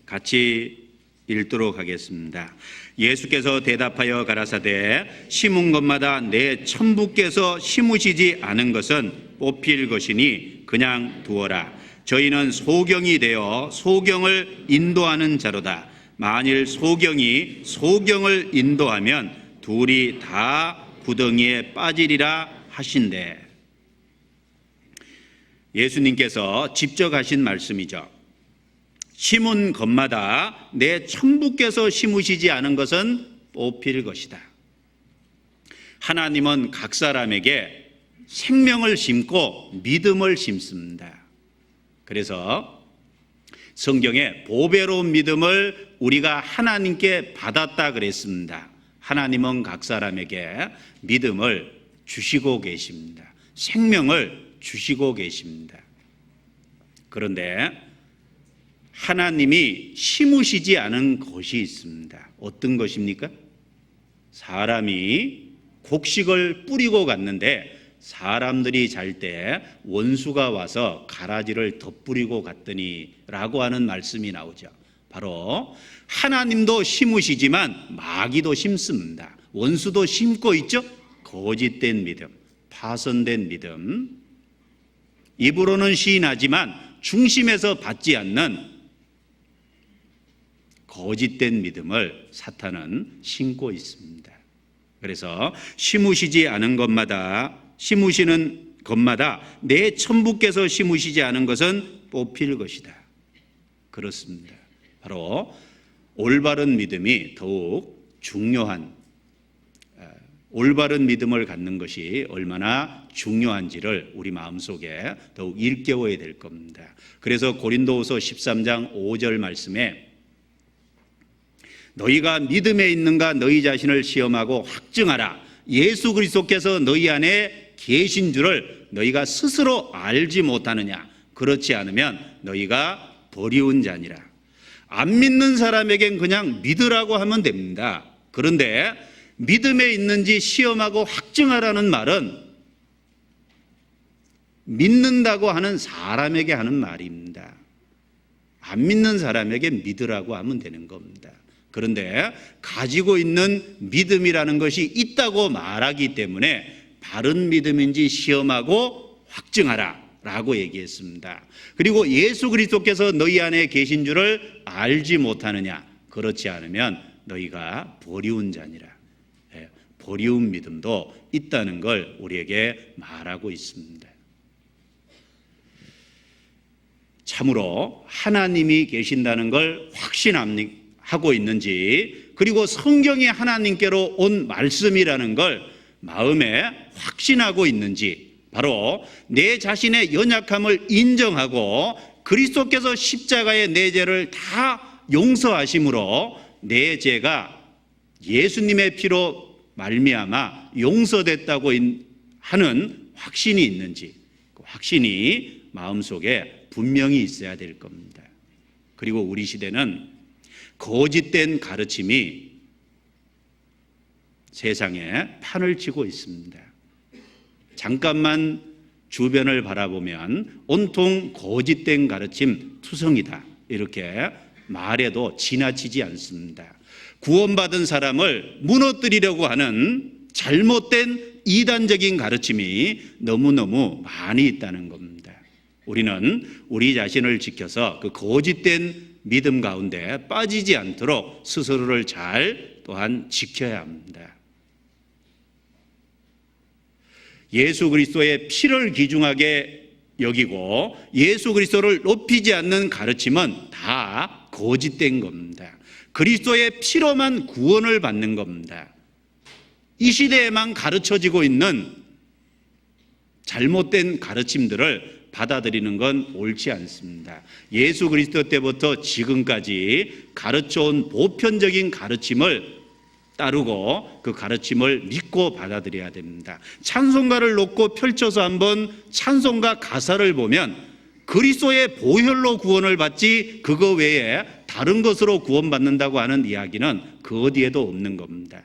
같이 읽도록 하겠습니다. 예수께서 대답하여 가라사대 심은 것마다 내 천부께서 심으시지 않은 것은 뽑힐 것이니 그냥 두어라. 저희는 소경이 되어 소경을 인도하는 자로다. 만일 소경이 소경을 인도하면 둘이 다 구덩이에 빠지리라 하신대. 예수님께서 직접 하신 말씀이죠. 심은 것마다 내 천부께서 심으시지 않은 것은 뽑힐 것이다. 하나님은 각 사람에게 생명을 심고 믿음을 심습니다. 그래서 성경에 보배로운 믿음을 우리가 하나님께 받았다 그랬습니다. 하나님은 각 사람에게 믿음을 주시고 계십니다. 생명을 주시고 계십니다. 그런데 하나님이 심으시지 않은 것이 있습니다. 어떤 것입니까? 사람이 곡식을 뿌리고 갔는데 사람들이 잘 때 원수가 와서 가라지를 덧뿌리고 갔더니 라고 하는 말씀이 나오죠. 바로 하나님도 심으시지만 마귀도 심습니다. 원수도 심고 있죠. 거짓된 믿음, 파손된 믿음, 입으로는 시인하지만 중심에서 받지 않는 거짓된 믿음을 사탄은 심고 있습니다. 그래서 심으시지 않은 것마다 심으시는 것마다 내 천부께서 심으시지 않은 것은 뽑힐 것이다. 그렇습니다. 바로 올바른 믿음이 더욱 중요한, 올바른 믿음을 갖는 것이 얼마나 중요한지를 우리 마음속에 더욱 일깨워야 될 겁니다. 그래서 고린도후서 13장 5절 말씀에 너희가 믿음에 있는가 너희 자신을 시험하고 확증하라. 예수 그리스도께서 너희 안에 계신 줄을 너희가 스스로 알지 못하느냐. 그렇지 않으면 너희가 버리운 자니라. 안 믿는 사람에겐 그냥 믿으라고 하면 됩니다. 그런데 믿음에 있는지 시험하고 확증하라는 말은 믿는다고 하는 사람에게 하는 말입니다. 안 믿는 사람에게 믿으라고 하면 되는 겁니다. 그런데 가지고 있는 믿음이라는 것이 있다고 말하기 때문에 바른 믿음인지 시험하고 확증하라 라고 얘기했습니다. 그리고 예수 그리스도께서 너희 안에 계신 줄을 알지 못하느냐. 그렇지 않으면 너희가 버리운 자니라. 버리운 믿음도 있다는 걸 우리에게 말하고 있습니다. 참으로 하나님이 계신다는 걸 하고 있는지, 그리고 성경이 하나님께로 온 말씀이라는 걸 마음에 확신하고 있는지, 바로 내 자신의 연약함을 인정하고 그리스도께서 십자가의 내 죄를 다 용서하심으로 내 죄가 예수님의 피로 말미암아 용서됐다고 하는 확신이 있는지, 그 확신이 마음속에 분명히 있어야 될 겁니다. 그리고 우리 시대는 거짓된 가르침이 세상에 판을 치고 있습니다. 잠깐만 주변을 바라보면 온통 거짓된 가르침 투성이다, 이렇게 말해도 지나치지 않습니다. 구원받은 사람을 무너뜨리려고 하는 잘못된 이단적인 가르침이 너무너무 많이 있다는 겁니다. 우리는 우리 자신을 지켜서 그 거짓된 믿음 가운데 빠지지 않도록 스스로를 잘 또한 지켜야 합니다. 예수 그리스도의 피를 귀중하게 여기고 예수 그리스도를 높이지 않는 가르침은 다 거짓된 겁니다. 그리스도의 피로만 구원을 받는 겁니다. 이 시대에만 가르쳐지고 있는 잘못된 가르침들을 받아들이는 건 옳지 않습니다. 예수 그리스도 때부터 지금까지 가르쳐온 보편적인 가르침을 따르고 그 가르침을 믿고 받아들여야 됩니다. 찬송가를 놓고 펼쳐서 한번 찬송가 가사를 보면 그리스도의 보혈로 구원을 받지 그거 외에 다른 것으로 구원받는다고 하는 이야기는 그 어디에도 없는 겁니다.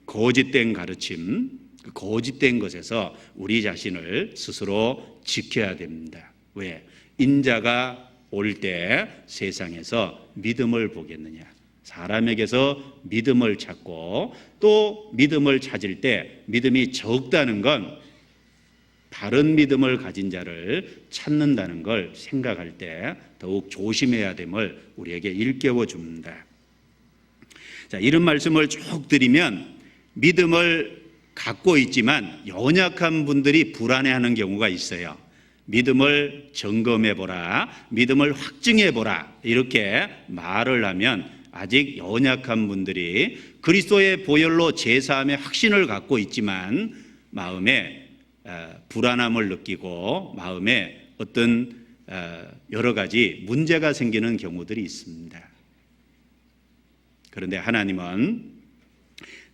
거짓된 가르침, 그 거짓된 것에서 우리 자신을 스스로 지켜야 됩니다. 왜? 인자가 올 때 세상에서 믿음을 보겠느냐. 사람에게서 믿음을 찾고 또 믿음을 찾을 때 믿음이 적다는 건 다른 믿음을 가진 자를 찾는다는 걸 생각할 때 더욱 조심해야 됨을 우리에게 일깨워 줍니다. 자, 이런 말씀을 쭉 드리면 믿음을 갖고 있지만 연약한 분들이 불안해하는 경우가 있어요. 믿음을 점검해보라, 믿음을 확증해보라, 이렇게 말을 하면 아직 연약한 분들이 그리스도의 보혈로 제사함의 확신을 갖고 있지만 마음에 불안함을 느끼고 마음에 어떤 여러 가지 문제가 생기는 경우들이 있습니다. 그런데 하나님은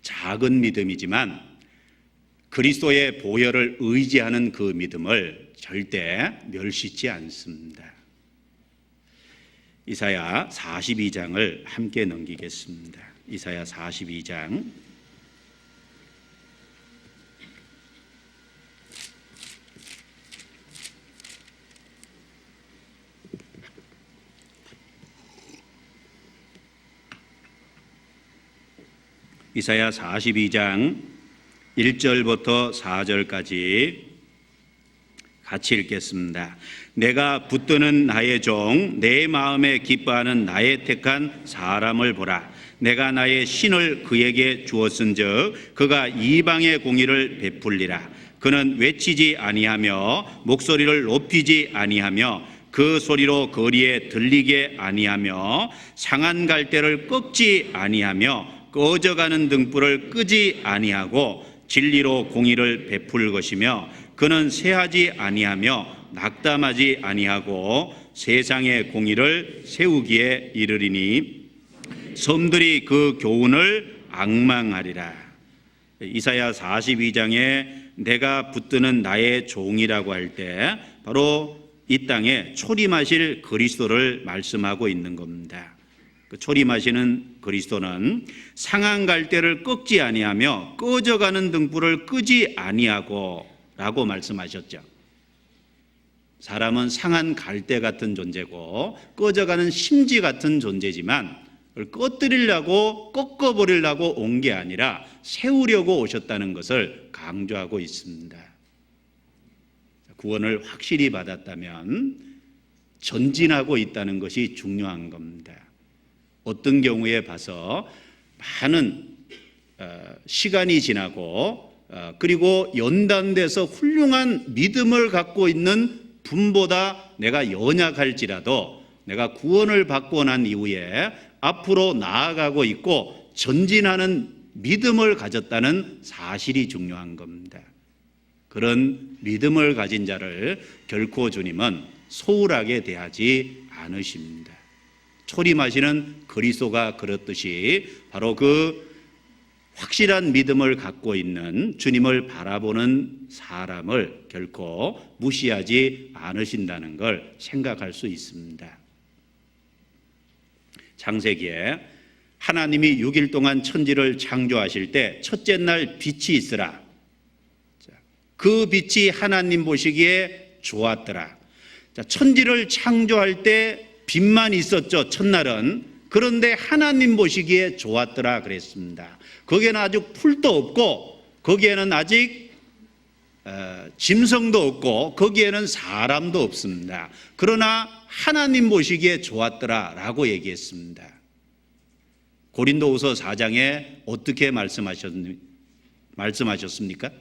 작은 믿음이지만 그리스도의 보혈을 의지하는 그 믿음을 절대 멸시치 않습니다. 이사야 42장을 함께 넘기겠습니다. 이사야 42장 이사야 42장 1절부터 4절까지 같이 읽겠습니다. 내가 붙드는 나의 종, 내 마음에 기뻐하는 나의 택한 사람을 보라. 내가 나의 신을 그에게 주었은즉 그가 이방의 공의를 베풀리라. 그는 외치지 아니하며 목소리를 높이지 아니하며 그 소리로 거리에 들리게 아니하며 상한 갈대를 꺾지 아니하며 꺼져가는 등불을 끄지 아니하고 진리로 공의를 베풀 것이며 그는 쇠하지 아니하며 낙담하지 아니하고 세상의 공의를 세우기에 이르리니 섬들이 그 교훈을 앙망하리라. 이사야 42장에 내가 붙드는 나의 종이라고 할 때 바로 이 땅에 초림하실 그리스도를 말씀하고 있는 겁니다. 그 초림하시는 그리스도는 상한 갈대를 꺾지 아니하며 꺼져가는 등불을 끄지 아니하고 라고 말씀하셨죠. 사람은 상한 갈대 같은 존재고 꺼져가는 심지 같은 존재지만 그걸 꺼뜨리려고 꺾어버리려고 온 게 아니라 세우려고 오셨다는 것을 강조하고 있습니다. 구원을 확실히 받았다면 전진하고 있다는 것이 중요한 겁니다. 어떤 경우에 봐서 많은 시간이 지나고 그리고 연단돼서 훌륭한 믿음을 갖고 있는 분보다 내가 연약할지라도 내가 구원을 받고 난 이후에 앞으로 나아가고 있고 전진하는 믿음을 가졌다는 사실이 중요한 겁니다. 그런 믿음을 가진 자를 결코 주님은 소홀하게 대하지 않으십니다. 초림하시는 그리스도가 그렇듯이 바로 그 확실한 믿음을 갖고 있는 주님을 바라보는 사람을 결코 무시하지 않으신다는 걸 생각할 수 있습니다. 창세기에 하나님이 6일 동안 천지를 창조하실 때 첫째 날 빛이 있으라. 그 빛이 하나님 보시기에 좋았더라. 천지를 창조할 때 빛만 있었죠, 첫날은. 그런데 하나님 보시기에 좋았더라 그랬습니다. 거기에는 아직 풀도 없고 거기에는 아직 짐승도 없고 거기에는 사람도 없습니다. 그러나 하나님 보시기에 좋았더라 라고 얘기했습니다. 고린도후서 4장에 어떻게 말씀하셨습니까?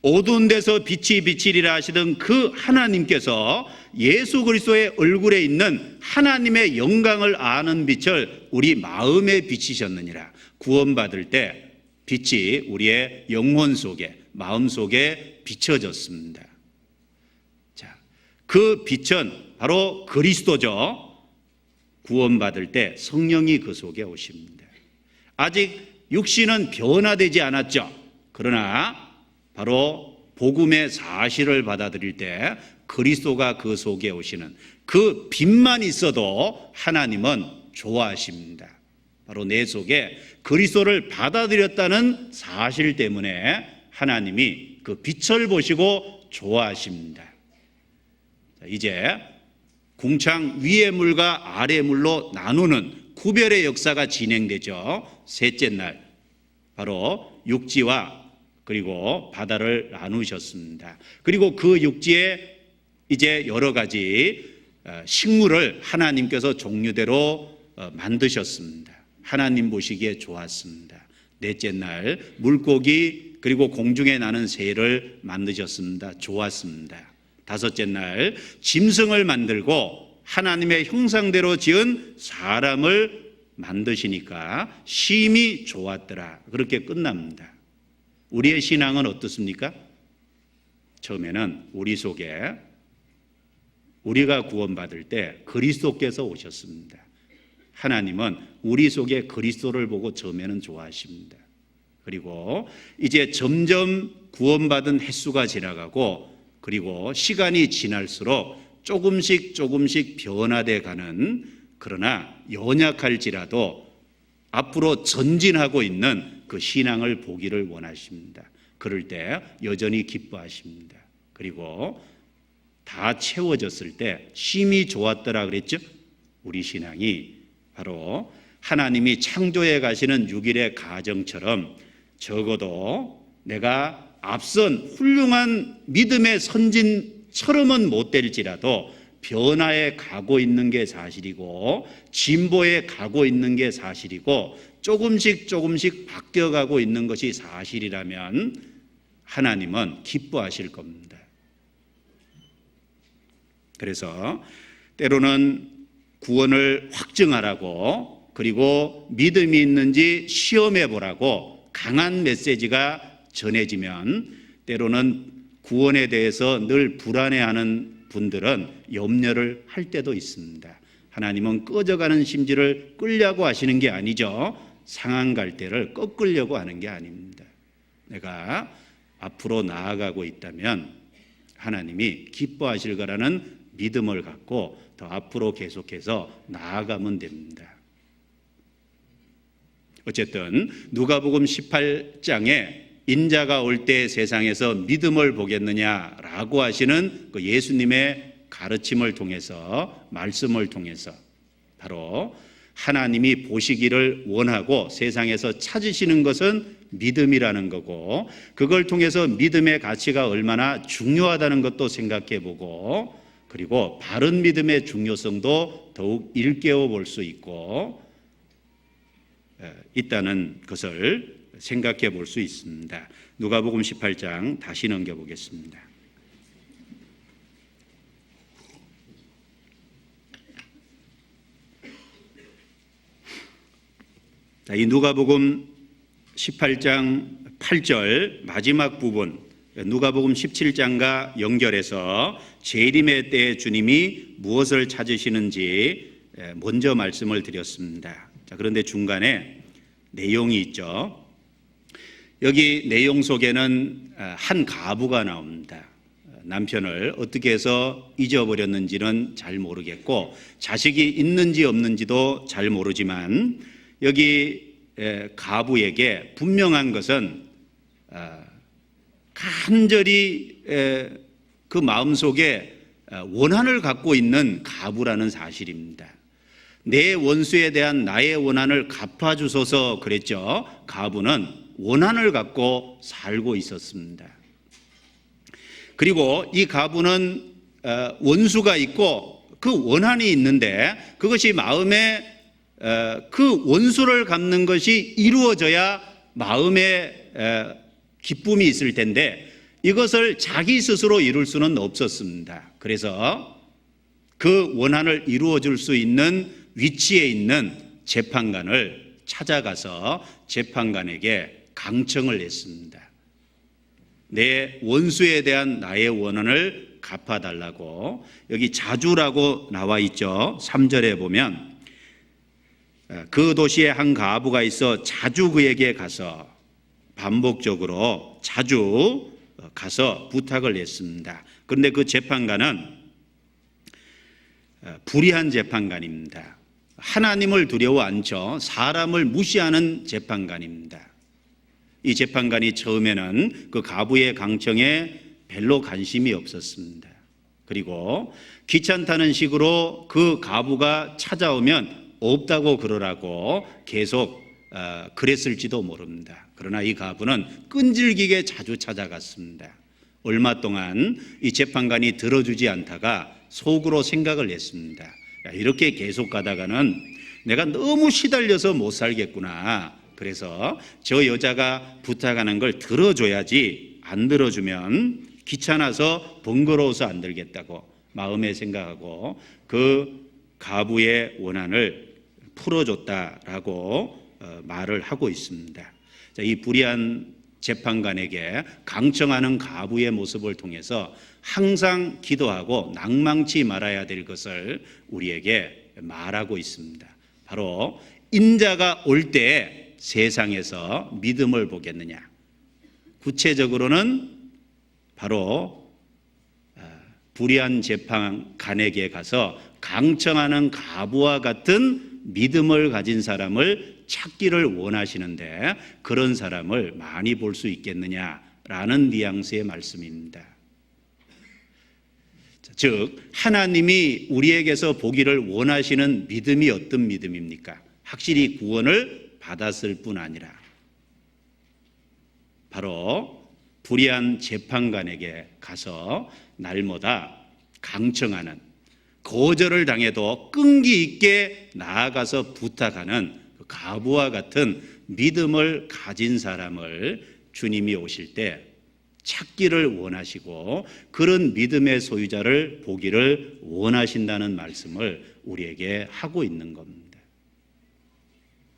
어두운 데서 빛이 비치리라 하시던 그 하나님께서 예수 그리스도의 얼굴에 있는 하나님의 영광을 아는 빛을 우리 마음에 비치셨느니라. 구원받을 때 빛이 우리의 영혼 속에, 마음 속에 비춰졌습니다. 자, 그 빛은 바로 그리스도죠. 구원받을 때 성령이 그 속에 오십니다. 아직 육신은 변화되지 않았죠. 그러나 바로 복음의 사실을 받아들일 때 그리스도가 그 속에 오시는 그 빛만 있어도 하나님은 좋아하십니다. 바로 내 속에 그리스도를 받아들였다는 사실 때문에 하나님이 그 빛을 보시고 좋아하십니다. 이제 궁창 위의 물과 아래 물로 나누는 구별의 역사가 진행되죠. 셋째 날 바로 육지와 그리고 바다를 나누셨습니다. 그리고 그 육지에 이제 여러 가지 식물을 하나님께서 종류대로 만드셨습니다. 하나님 보시기에 좋았습니다. 넷째 날 물고기 그리고 공중에 나는 새를 만드셨습니다. 좋았습니다. 다섯째 날 짐승을 만들고 하나님의 형상대로 지은 사람을 만드시니까 심히 좋았더라. 그렇게 끝납니다. 우리의 신앙은 어떻습니까? 처음에는 우리 속에 우리가 구원받을 때 그리스도께서 오셨습니다. 하나님은 우리 속에 그리스도를 보고 처음에는 좋아하십니다. 그리고 이제 점점 구원받은 횟수가 지나가고 그리고 시간이 지날수록 조금씩 변화돼 가는, 그러나 연약할지라도 앞으로 전진하고 있는 그 신앙을 보기를 원하십니다. 그럴 때 여전히 기뻐하십니다. 그리고 다 채워졌을 때 심히 좋았더라 그랬죠? 우리 신앙이 바로 하나님이 창조해 가시는 6일의 가정처럼 적어도 내가 앞선 훌륭한 믿음의 선진처럼은 못 될지라도 변화에 가고 있는 게 사실이고 진보에 가고 있는 게 사실이고 조금씩 바뀌어가고 있는 것이 사실이라면 하나님은 기뻐하실 겁니다. 그래서 때로는 구원을 확증하라고 그리고 믿음이 있는지 시험해 보라고 강한 메시지가 전해지면 때로는 구원에 대해서 늘 불안해하는 분들은 염려를 할 때도 있습니다. 하나님은 꺼져가는 심지를 끌려고 하시는 게 아니죠. 상한 갈대를 꺾으려고 하는 게 아닙니다. 내가 앞으로 나아가고 있다면 하나님이 기뻐하실 거라는 믿음을 갖고 더 앞으로 계속해서 나아가면 됩니다. 어쨌든 누가복음 18장에 인자가 올 때 세상에서 믿음을 보겠느냐라고 하시는 그 예수님의 가르침을 통해서, 말씀을 통해서 바로 하나님이 보시기를 원하고 세상에서 찾으시는 것은 믿음이라는 거고, 그걸 통해서 믿음의 가치가 얼마나 중요하다는 것도 생각해 보고, 그리고 바른 믿음의 중요성도 더욱 일깨워 볼 수 있고 있다는 것을 생각해 볼 수 있습니다. 누가복음 18장 다시 넘겨보겠습니다. 자, 이 누가복음 18장 8절 마지막 부분, 누가복음 17장과 연결해서 재림의 때에 주님이 무엇을 찾으시는지 먼저 말씀을 드렸습니다. 자, 그런데 중간에 내용이 있죠. 여기 내용 속에는 한 가부가 나옵니다. 남편을 어떻게 해서 잊어버렸는지는 잘 모르겠고 자식이 있는지 없는지도 잘 모르지만 여기 가부에게 분명한 것은 간절히 그 마음속에 원한을 갖고 있는 가부라는 사실입니다. 내 원수에 대한 나의 원한을 갚아주소서 그랬죠. 가부는 원한을 갖고 살고 있었습니다. 그리고 이 가부는 원수가 있고 그 원한이 있는데 그것이 마음에 그 원수를 갚는 것이 이루어져야 마음에 기쁨이 있을 텐데 이것을 자기 스스로 이룰 수는 없었습니다. 그래서 그 원한을 이루어 줄 수 있는 위치에 있는 재판관을 찾아가서 재판관에게 강청을 했습니다. 내 원수에 대한 나의 원한을 갚아달라고. 여기 자주라고 나와 있죠. 3절에 보면 그 도시에 한 가부가 있어 자주 그에게 가서 반복적으로 자주 가서 부탁을 했습니다. 그런데 그 재판관은 불의한 재판관입니다. 하나님을 두려워 않죠. 사람을 무시하는 재판관입니다. 이 재판관이 처음에는 그 가부의 강청에 별로 관심이 없었습니다. 그리고 귀찮다는 식으로 그 가부가 찾아오면 없다고 그러라고 계속 그랬을지도 모릅니다. 그러나 이 가부는 끈질기게 자주 찾아갔습니다. 얼마 동안 이 재판관이 들어주지 않다가 속으로 생각을 했습니다. 야, 이렇게 계속 가다가는 내가 너무 시달려서 못 살겠구나. 그래서 저 여자가 부탁하는 걸 들어줘야지, 안 들어주면 귀찮아서 번거로워서 안 들겠다고 마음에 생각하고 그 가부의 원한을 풀어줬다라고 말을 하고 있습니다. 자, 이 불의한 재판관에게 강청하는 가부의 모습을 통해서 항상 기도하고 낭망치 말아야 될 것을 우리에게 말하고 있습니다. 바로 인자가 올 때 세상에서 믿음을 보겠느냐. 구체적으로는 바로 불의한 재판관에게 가서 강청하는 가부와 같은 믿음을 가진 사람을 찾기를 원하시는데 그런 사람을 많이 볼 수 있겠느냐라는 뉘앙스의 말씀입니다. 즉 하나님이 우리에게서 보기를 원하시는 믿음이 어떤 믿음입니까? 확실히 구원을 받았을 뿐 아니라 바로 불의한 재판관에게 가서 날마다 강청하는, 거절을 당해도 끈기 있게 나아가서 부탁하는 그 가부와 같은 믿음을 가진 사람을 주님이 오실 때 찾기를 원하시고 그런 믿음의 소유자를 보기를 원하신다는 말씀을 우리에게 하고 있는 겁니다.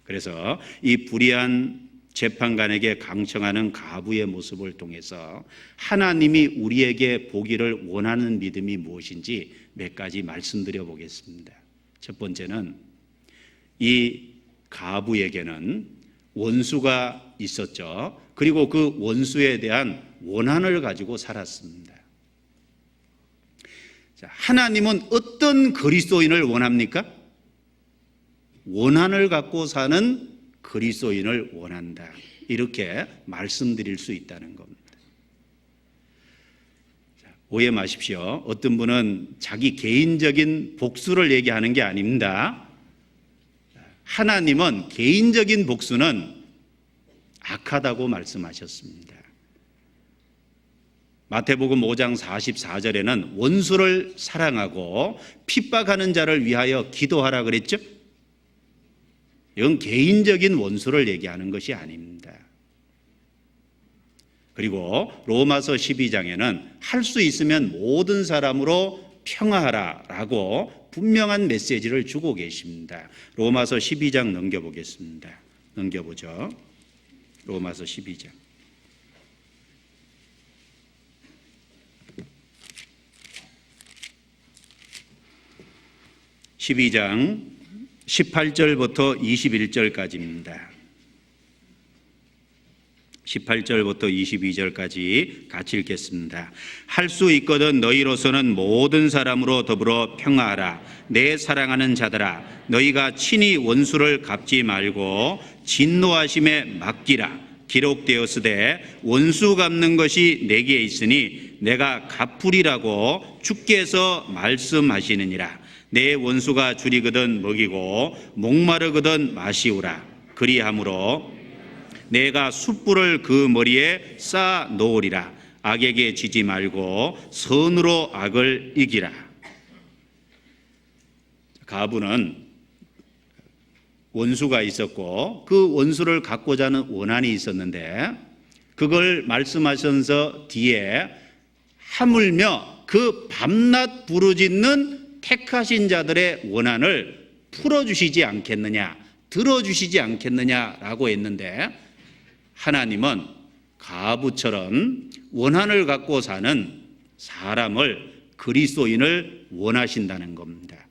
그래서 이 불의한 재판관에게 강청하는 가부의 모습을 통해서 하나님이 우리에게 보기를 원하는 믿음이 무엇인지 몇 가지 말씀드려 보겠습니다. 첫 번째는 이 가부에게는 원수가 있었죠. 그리고 그 원수에 대한 원한을 가지고 살았습니다. 자, 하나님은 어떤 그리스도인을 원합니까? 원한을 갖고 사는 그리스도인을 원한다. 이렇게 말씀드릴 수 있다는 겁니다. 오해 마십시오. 어떤 분은 자기 개인적인 복수를 얘기하는 게 아닙니다. 하나님은 개인적인 복수는 악하다고 말씀하셨습니다. 마태복음 5장 44절에는 원수를 사랑하고 핍박하는 자를 위하여 기도하라 그랬죠? 이건 개인적인 원수를 얘기하는 것이 아닙니다. 그리고 로마서 12장에는 할 수 있으면 모든 사람으로 평화하라라고 분명한 메시지를 주고 계십니다. 로마서 12장 넘겨보겠습니다. 넘겨보죠. 로마서 12장. 12장 18절부터 21절까지입니다. 18절부터 22절까지 같이 읽겠습니다. 할 수 있거든 너희로서는 모든 사람으로 더불어 평화하라. 내 사랑하는 자들아, 너희가 친히 원수를 갚지 말고 진노하심에 맡기라. 기록되었으되 원수 갚는 것이 내게 있으니 내가 갚으리라고 주께서 말씀하시느니라. 내 원수가 줄이거든 먹이고 목마르거든 마시우라. 그리함으로 내가 숯불을 그 머리에 쌓아 놓으리라. 악에게 지지 말고 선으로 악을 이기라. 가부는 원수가 있었고 그 원수를 갚고자 하는 원한이 있었는데 그걸 말씀하셔서 뒤에 하물며 그 밤낮 부르짖는 택하신 자들의 원한을 풀어주시지 않겠느냐, 들어주시지 않겠느냐라고 했는데 하나님은 가부처럼 원한을 갖고 사는 사람을, 그리스도인을 원하신다는 겁니다.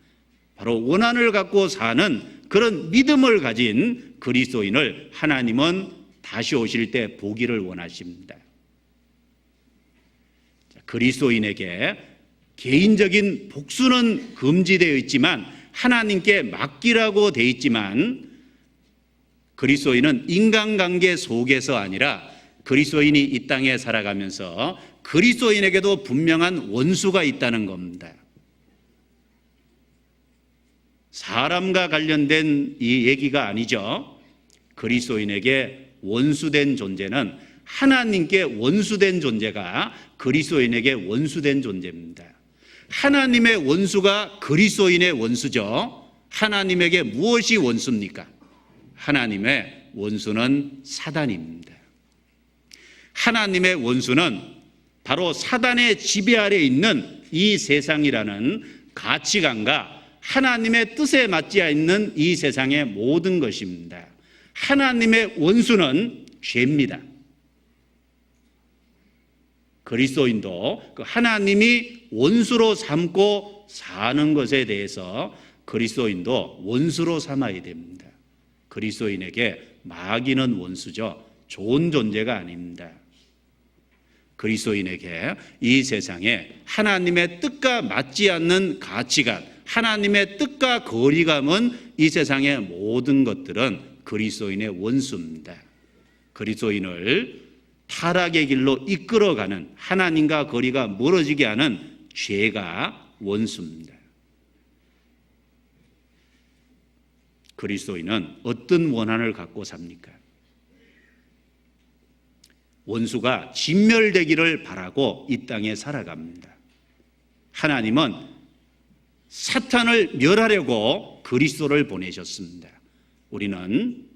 바로 원한을 갖고 사는 그런 믿음을 가진 그리스도인을 하나님은 다시 오실 때 보기를 원하십니다. 그리스도인에게 개인적인 복수는 금지되어 있지만 하나님께 맡기라고 되어 있지만 그리스도인은 인간관계 속에서 아니라 그리스도인이 이 땅에 살아가면서 그리스도인에게도 분명한 원수가 있다는 겁니다. 사람과 관련된 이 얘기가 아니죠. 그리스도인에게 원수된 존재는 하나님께 원수된 존재가 그리스도인에게 원수된 존재입니다. 하나님의 원수가 그리스도인의 원수죠. 하나님에게 무엇이 원수입니까? 하나님의 원수는 사단입니다. 하나님의 원수는 바로 사단의 지배 아래 있는 이 세상이라는 가치관과 하나님의 뜻에 맞지 않는 이 세상의 모든 것입니다. 하나님의 원수는 죄입니다. 그리스도인도 그 하나님이 원수로 삼고 사는 것에 대해서 그리스도인도 원수로 삼아야 됩니다. 그리스도인에게 마귀는 원수죠. 좋은 존재가 아닙니다. 그리스도인에게 이 세상에 하나님의 뜻과 맞지 않는 가치관, 하나님의 뜻과 거리감은 이 세상의 모든 것들은 그리스도인의 원수입니다. 그리스도인을 타락의 길로 이끌어가는, 하나님과 거리가 멀어지게 하는 죄가 원수입니다. 그리스도인은 어떤 원한을 갖고 삽니까? 원수가 진멸되기를 바라고 이 땅에 살아갑니다. 하나님은 사탄을 멸하려고 그리스도를 보내셨습니다. 우리는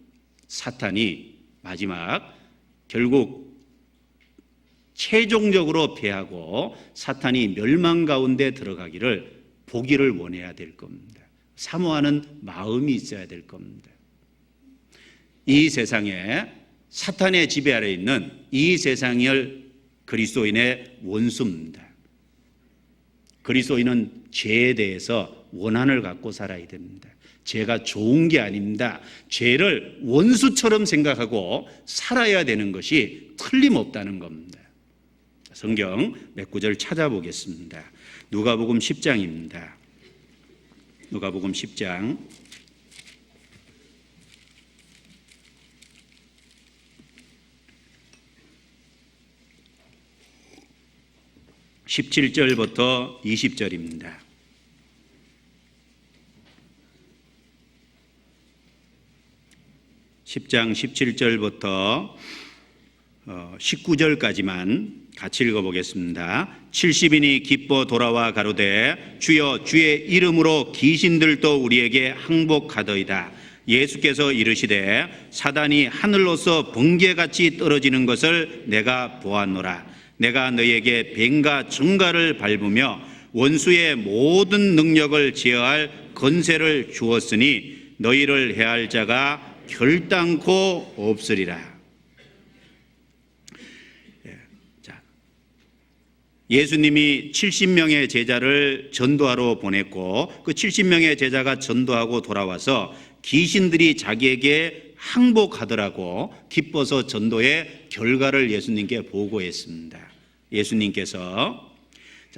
사탄이 마지막 결국 최종적으로 패하고 사탄이 멸망 가운데 들어가기를 보기를 원해야 될 겁니다. 사모하는 마음이 있어야 될 겁니다. 이 세상에 사탄의 지배 아래 있는 이 세상을 그리스도인의 원수입니다. 그리스도인은 죄에 대해서 원한을 갖고 살아야 됩니다. 죄가 좋은 게 아닙니다. 죄를 원수처럼 생각하고 살아야 되는 것이 틀림없다는 겁니다. 성경 몇 구절 찾아보겠습니다. 누가복음 10장입니다. 누가복음 10장 17절부터 20절입니다. 10장 17절부터 19절까지만 같이 읽어보겠습니다. 70인이 기뻐 돌아와 가로되 주여 주의 이름으로 귀신들도 우리에게 항복하더이다. 예수께서 이르시되 사단이 하늘로서 번개같이 떨어지는 것을 내가 보았노라. 내가 너희에게 뱀과 정갈을 밟으며 원수의 모든 능력을 제어할 권세를 주었으니 너희를 해할 자가 결단코 없으리라. 예수님이 70명의 제자를 전도하러 보냈고 그 70명의 제자가 전도하고 돌아와서 귀신들이 자기에게 항복하더라고 기뻐서 전도의 결과를 예수님께 보고했습니다. 예수님께서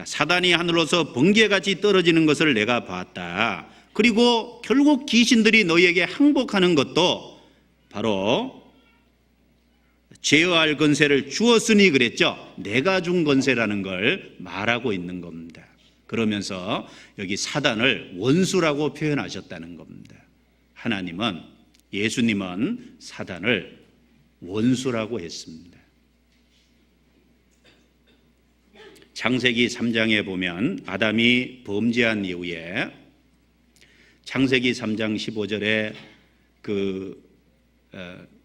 사단이 하늘로서 번개같이 떨어지는 것을 내가 봤다. 그리고 결국 귀신들이 너희에게 항복하는 것도 바로 제어할 권세를 주었으니 그랬죠. 내가 준 권세라는 걸 말하고 있는 겁니다. 그러면서 여기 사단을 원수라고 표현하셨다는 겁니다. 하나님은, 예수님은 사단을 원수라고 했습니다. 창세기 3장에 보면 아담이 범죄한 이후에 창세기 3장 15절에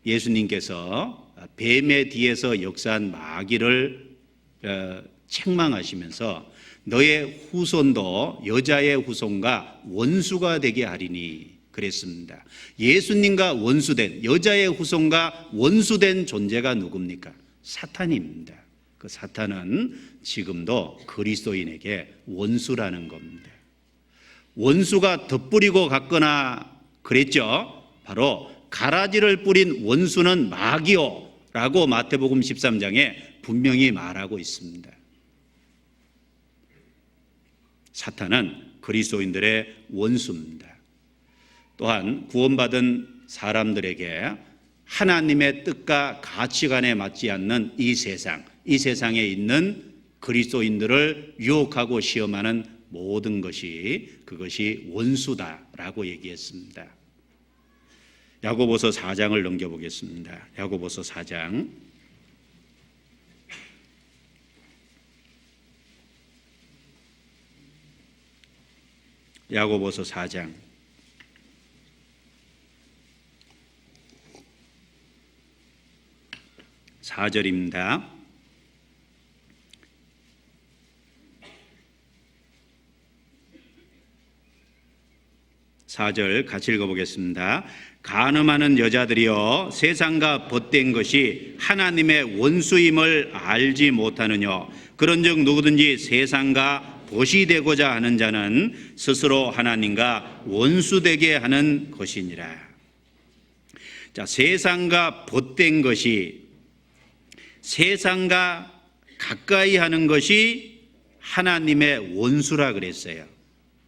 예수님께서 뱀의 뒤에서 역사한 마귀를 책망하시면서 너의 후손도 여자의 후손과 원수가 되게 하리니 그랬습니다. 예수님과 원수된, 여자의 후손과 원수된 존재가 누굽니까? 사탄입니다. 그 사탄은 지금도 그리스도인에게 원수라는 겁니다. 원수가 덧뿌리고 갔거나 그랬죠. 바로 가라지를 뿌린 원수는 마귀요 라고 마태복음 13장에 분명히 말하고 있습니다. 사탄은 그리스도인들의 원수입니다. 또한 구원받은 사람들에게 하나님의 뜻과 가치관에 맞지 않는 이 세상에 있는 그리스도인들을 유혹하고 시험하는 모든 그것이 원수다라고 얘기했습니다. 야고보서 4장을 넘겨보겠습니다. 야고보서 4장. 야고보서 4장. 4절입니다. (4절) 같이 읽어보겠습니다. 간음하는 여자들이여 세상과 벗된 것이 하나님의 원수임을 알지 못하느냐. 그런즉 누구든지 세상과 벗이 되고자 하는 자는 스스로 하나님과 원수되게 하는 것이니라. 자, 세상과 벗된 것이, 세상과 가까이 하는 것이 하나님의 원수라 그랬어요.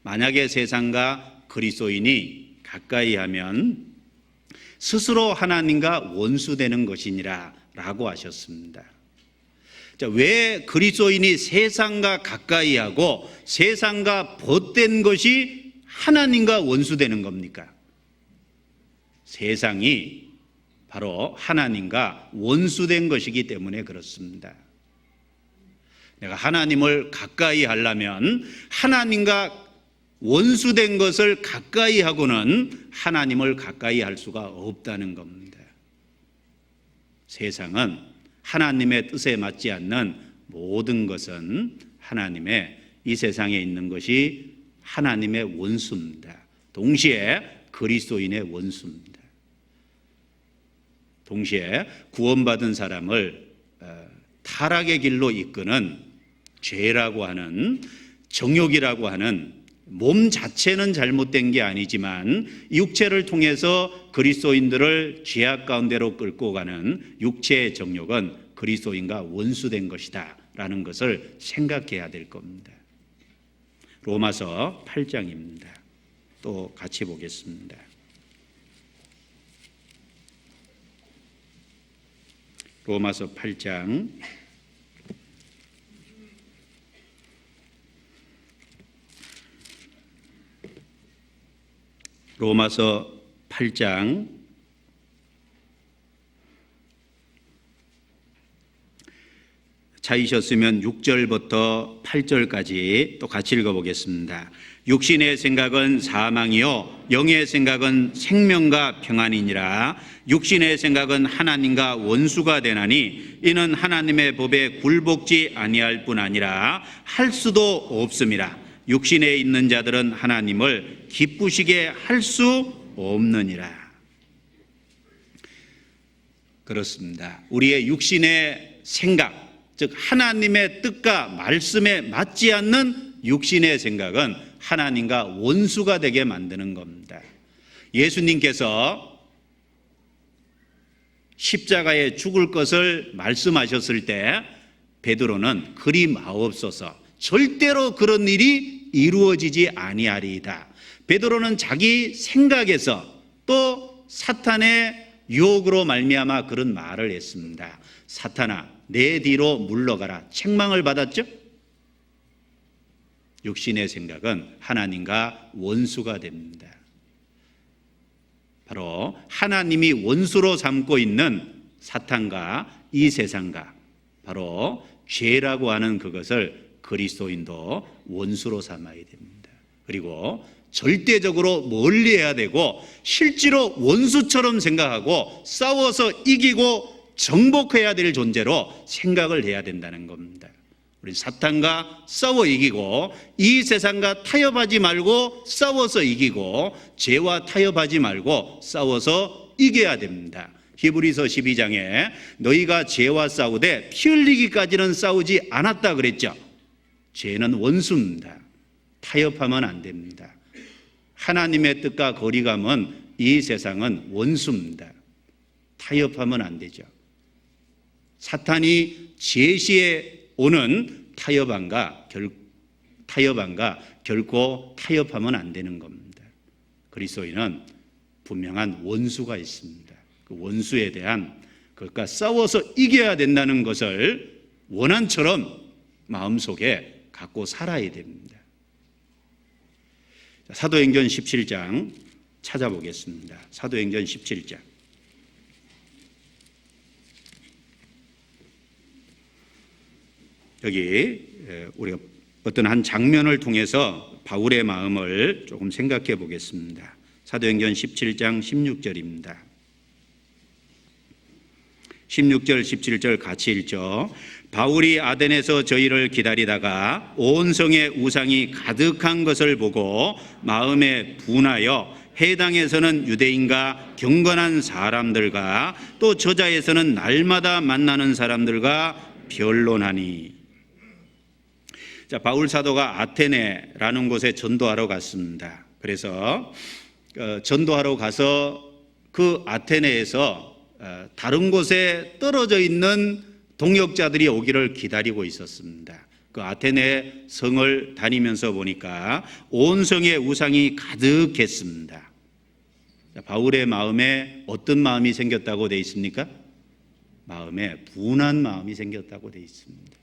만약에 세상과 그리스도인이 가까이 하면 스스로 하나님과 원수되는 것이니라 라고 하셨습니다. 자, 왜 그리스도인이 세상과 가까이 하고 세상과 벗된 것이 하나님과 원수되는 겁니까? 세상이 바로 하나님과 원수된 것이기 때문에 그렇습니다. 내가 하나님을 가까이 하려면 하나님과 원수된 것을 가까이 하고는 하나님을 가까이 할 수가 없다는 겁니다. 세상은 하나님의 뜻에 맞지 않는 모든 것은 하나님의, 이 세상에 있는 것이 하나님의 원수입니다. 동시에 그리스도인의 원수입니다. 동시에 구원받은 사람을 타락의 길로 이끄는 죄라고 하는, 정욕이라고 하는 몸 자체는 잘못된 게 아니지만 육체를 통해서 그리스도인들을 죄악 가운데로 끌고 가는 육체의 정욕은 그리스도인과 원수된 것이다 라는 것을 생각해야 될 겁니다. 로마서 8장입니다. 또 같이 보겠습니다. 로마서 8장. 로마서 8장 찾으셨으면 6절부터 8절까지 또 같이 읽어보겠습니다. 육신의 생각은 사망이요 영의 생각은 생명과 평안이니라. 육신의 생각은 하나님과 원수가 되나니 이는 하나님의 법에 굴복지 아니할 뿐 아니라 할 수도 없음이라. 육신에 있는 자들은 하나님을 기쁘시게 할 수 없느니라. 그렇습니다. 우리의 육신의 생각, 즉 하나님의 뜻과 말씀에 맞지 않는 육신의 생각은 하나님과 원수가 되게 만드는 겁니다. 예수님께서 십자가에 죽을 것을 말씀하셨을 때 베드로는 그리 마옵소서, 절대로 그런 일이 이루어지지 아니하리이다. 베드로는 자기 생각에서 또 사탄의 유혹으로 말미암아 그런 말을 했습니다. 사탄아, 내 뒤로 물러가라. 책망을 받았죠? 육신의 생각은 하나님과 원수가 됩니다. 바로 하나님이 원수로 삼고 있는 사탄과 이 세상과 바로 죄라고 하는 그것을 그리스도인도 원수로 삼아야 됩니다. 그리고 절대적으로 멀리해야 되고 실제로 원수처럼 생각하고 싸워서 이기고 정복해야 될 존재로 생각을 해야 된다는 겁니다. 우리 사탄과 싸워 이기고 이 세상과 타협하지 말고 싸워서 이기고 죄와 타협하지 말고 싸워서 이겨야 됩니다. 히브리서 12장에 너희가 죄와 싸우되 피 흘리기까지는 싸우지 않았다 그랬죠. 죄는 원수입니다. 타협하면 안 됩니다. 하나님의 뜻과 거리감은 이 세상은 원수입니다. 타협하면 안 되죠. 사탄이 제시해 오는 타협안과 결코 타협하면 안 되는 겁니다. 그리스도인은 분명한 원수가 있습니다. 그 원수에 대한 그것과 싸워서 이겨야 된다는 것을 원한처럼 마음속에 갖고 살아야 됩니다. 사도행전 17장 찾아보겠습니다. 사도행전 17장. 여기 우리가 어떤 한 장면을 통해서 바울의 마음을 조금 생각해 보겠습니다. 사도행전 17장 16절입니다. 16절 17절 같이 읽죠. 바울이 아덴에서 저희를 기다리다가 온 성에 우상이 가득한 것을 보고 마음에 분하여 해당에서는 유대인과 경건한 사람들과 또 저자에서는 날마다 만나는 사람들과 변론하니. 자, 바울 사도가 아테네라는 곳에 전도하러 갔습니다. 그래서 전도하러 가서 그 아테네에서 다른 곳에 떨어져 있는 동역자들이 오기를 기다리고 있었습니다. 그 아테네 성을 다니면서 보니까 온 성에 우상이 가득했습니다. 자, 바울의 마음에 어떤 마음이 생겼다고 되어 있습니까? 마음에 분한 마음이 생겼다고 되어 있습니다.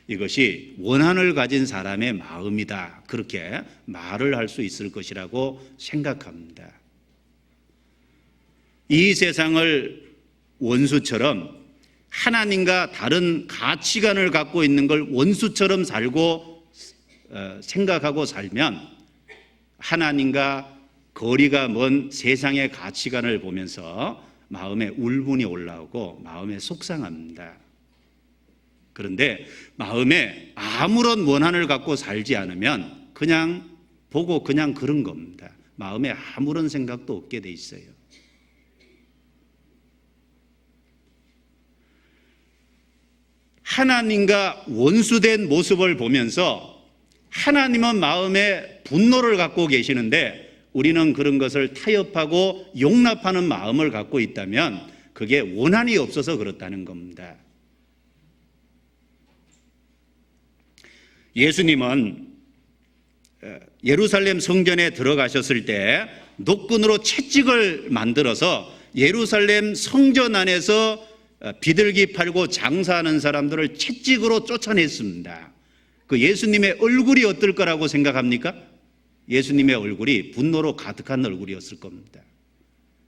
이것이 원한을 가진 사람의 마음이다. 그렇게 말을 할 수 있을 것이라고 생각합니다. 이 세상을 원수처럼 하나님과 다른 가치관을 갖고 있는 걸 원수처럼 살고 생각하고 살면 하나님과 거리가 먼 세상의 가치관을 보면서 마음에 울분이 올라오고 마음에 속상합니다. 그런데 마음에 아무런 원한을 갖고 살지 않으면 그냥 보고 그냥 그런 겁니다. 마음에 아무런 생각도 없게 돼 있어요. 하나님과 원수된 모습을 보면서 하나님은 마음에 분노를 갖고 계시는데 우리는 그런 것을 타협하고 용납하는 마음을 갖고 있다면 그게 원한이 없어서 그렇다는 겁니다. 예수님은 예루살렘 성전에 들어가셨을 때 노끈으로 채찍을 만들어서 예루살렘 성전 안에서 비둘기 팔고 장사하는 사람들을 채찍으로 쫓아냈습니다. 그 예수님의 얼굴이 어떨 거라고 생각합니까? 예수님의 얼굴이 분노로 가득한 얼굴이었을 겁니다.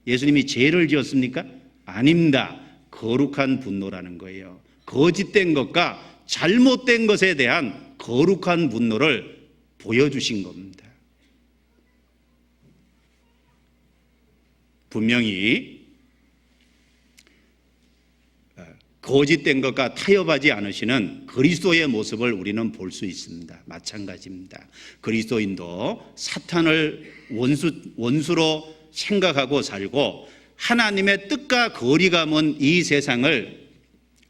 예수님이 죄를 지었습니까? 아닙니다. 거룩한 분노라는 거예요. 거짓된 것과 잘못된 것에 대한 거룩한 분노를 보여주신 겁니다. 분명히 거짓된 것과 타협하지 않으시는 그리스도의 모습을 우리는 볼 수 있습니다. 마찬가지입니다. 그리스도인도 사탄을 원수로 생각하고 살고 하나님의 뜻과 거리가 먼 이 세상을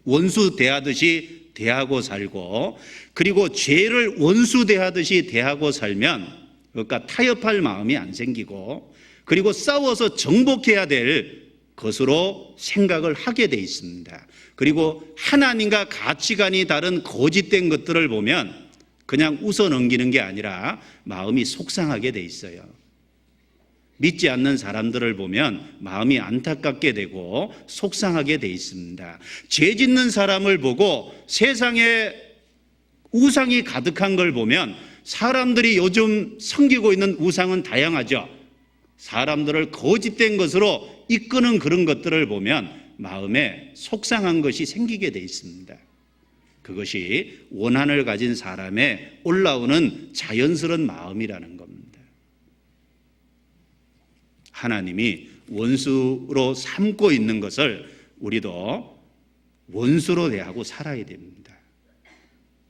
원수 대하듯이 대하고 살고, 그리고 죄를 원수 대하듯이 대하고 살면 그러니까 타협할 마음이 안 생기고, 그리고 싸워서 정복해야 될 것으로 생각을 하게 돼 있습니다. 그리고 하나님과 가치관이 다른 거짓된 것들을 보면 그냥 웃어 넘기는 게 아니라 마음이 속상하게 돼 있어요. 믿지 않는 사람들을 보면 마음이 안타깝게 되고 속상하게 돼 있습니다. 죄 짓는 사람을 보고 세상에 우상이 가득한 걸 보면, 사람들이 요즘 섬기고 있는 우상은 다양하죠. 사람들을 거짓된 것으로 이끄는 그런 것들을 보면 마음에 속상한 것이 생기게 돼 있습니다. 그것이 원한을 가진 사람의 올라오는 자연스러운 마음이라는 겁니다. 하나님이 원수로 삼고 있는 것을 우리도 원수로 대하고 살아야 됩니다.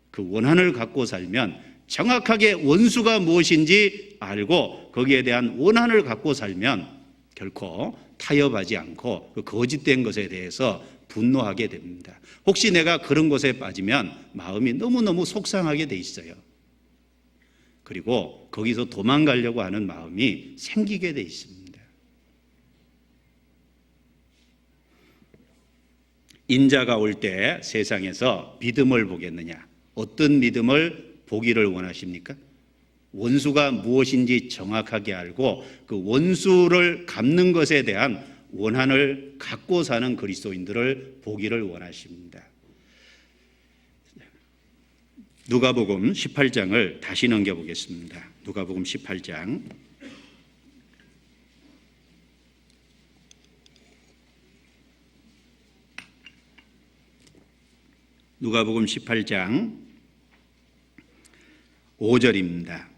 그 원한을 갖고 살면 정확하게 원수가 무엇인지 알고 거기에 대한 원한을 갖고 살면 결코 타협하지 않고 그 거짓된 것에 대해서 분노하게 됩니다. 혹시 내가 그런 것에 빠지면 마음이 너무너무 속상하게 돼 있어요. 그리고 거기서 도망가려고 하는 마음이 생기게 돼 있습니다. 인자가 올 때 세상에서 믿음을 보겠느냐? 어떤 믿음을 보기를 원하십니까? 원수가 무엇인지 정확하게 알고 그 원수를 갚는 것에 대한 원한을 갖고 사는 그리스도인들을 보기를 원하십니다. 누가복음 18장을 다시 넘겨보겠습니다. 누가복음 18장. 누가복음 18장 5절입니다.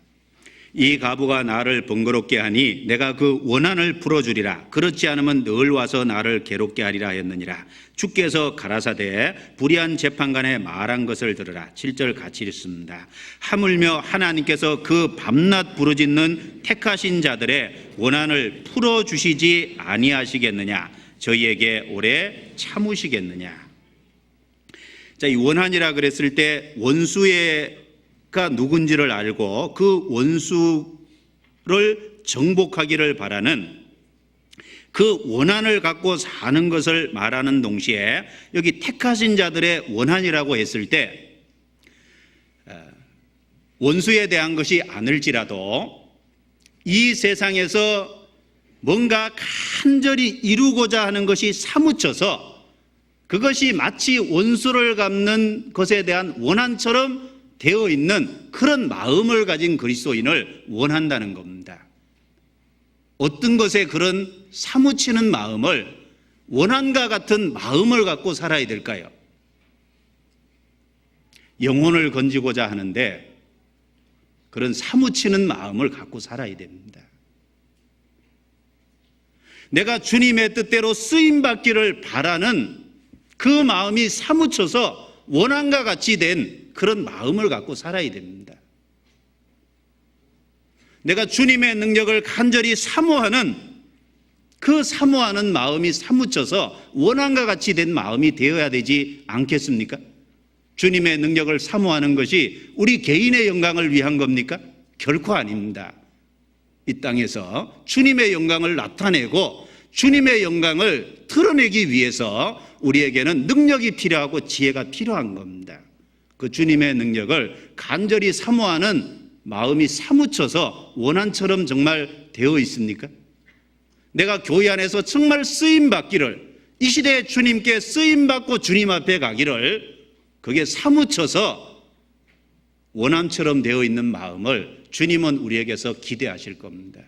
이 과부가 나를 번거롭게 하니 내가 그 원한을 풀어주리라. 그렇지 않으면 늘 와서 나를 괴롭게 하리라 하였느니라. 주께서 가라사대 불의한 재판관의 말한 것을 들으라. 7절 같이 읽습니다. 하물며 하나님께서 그 밤낮 부르짖는 택하신 자들의 원한을 풀어주시지 아니하시겠느냐? 저희에게 오래 참으시겠느냐? 자, 이 원한이라 그랬을 때 원수가 누군지를 알고 그 원수를 정복하기를 바라는 그 원한을 갖고 사는 것을 말하는 동시에, 여기 택하신 자들의 원한이라고 했을 때 원수에 대한 것이 아닐지라도 이 세상에서 뭔가 간절히 이루고자 하는 것이 사무쳐서 그것이 마치 원수를 갚는 것에 대한 원한처럼 되어 있는 그런 마음을 가진 그리스도인을 원한다는 겁니다. 어떤 것에 그런 사무치는 마음을, 원한과 같은 마음을 갖고 살아야 될까요? 영혼을 건지고자 하는데 그런 사무치는 마음을 갖고 살아야 됩니다. 내가 주님의 뜻대로 쓰임받기를 바라는 그 마음이 사무쳐서 원한과 같이 된 그런 마음을 갖고 살아야 됩니다. 내가 주님의 능력을 간절히 사모하는 그 사모하는 마음이 사무쳐서 원한과 같이 된 마음이 되어야 되지 않겠습니까? 주님의 능력을 사모하는 것이 우리 개인의 영광을 위한 겁니까? 결코 아닙니다. 이 땅에서 주님의 영광을 나타내고 주님의 영광을 드러내기 위해서 우리에게는 능력이 필요하고 지혜가 필요한 겁니다. 그 주님의 능력을 간절히 사모하는 마음이 사무쳐서 원한처럼 정말 되어 있습니까? 내가 교회 안에서 정말 쓰임받기를, 이 시대에 주님께 쓰임받고 주님 앞에 가기를, 그게 사무쳐서 원함처럼 되어 있는 마음을 주님은 우리에게서 기대하실 겁니다.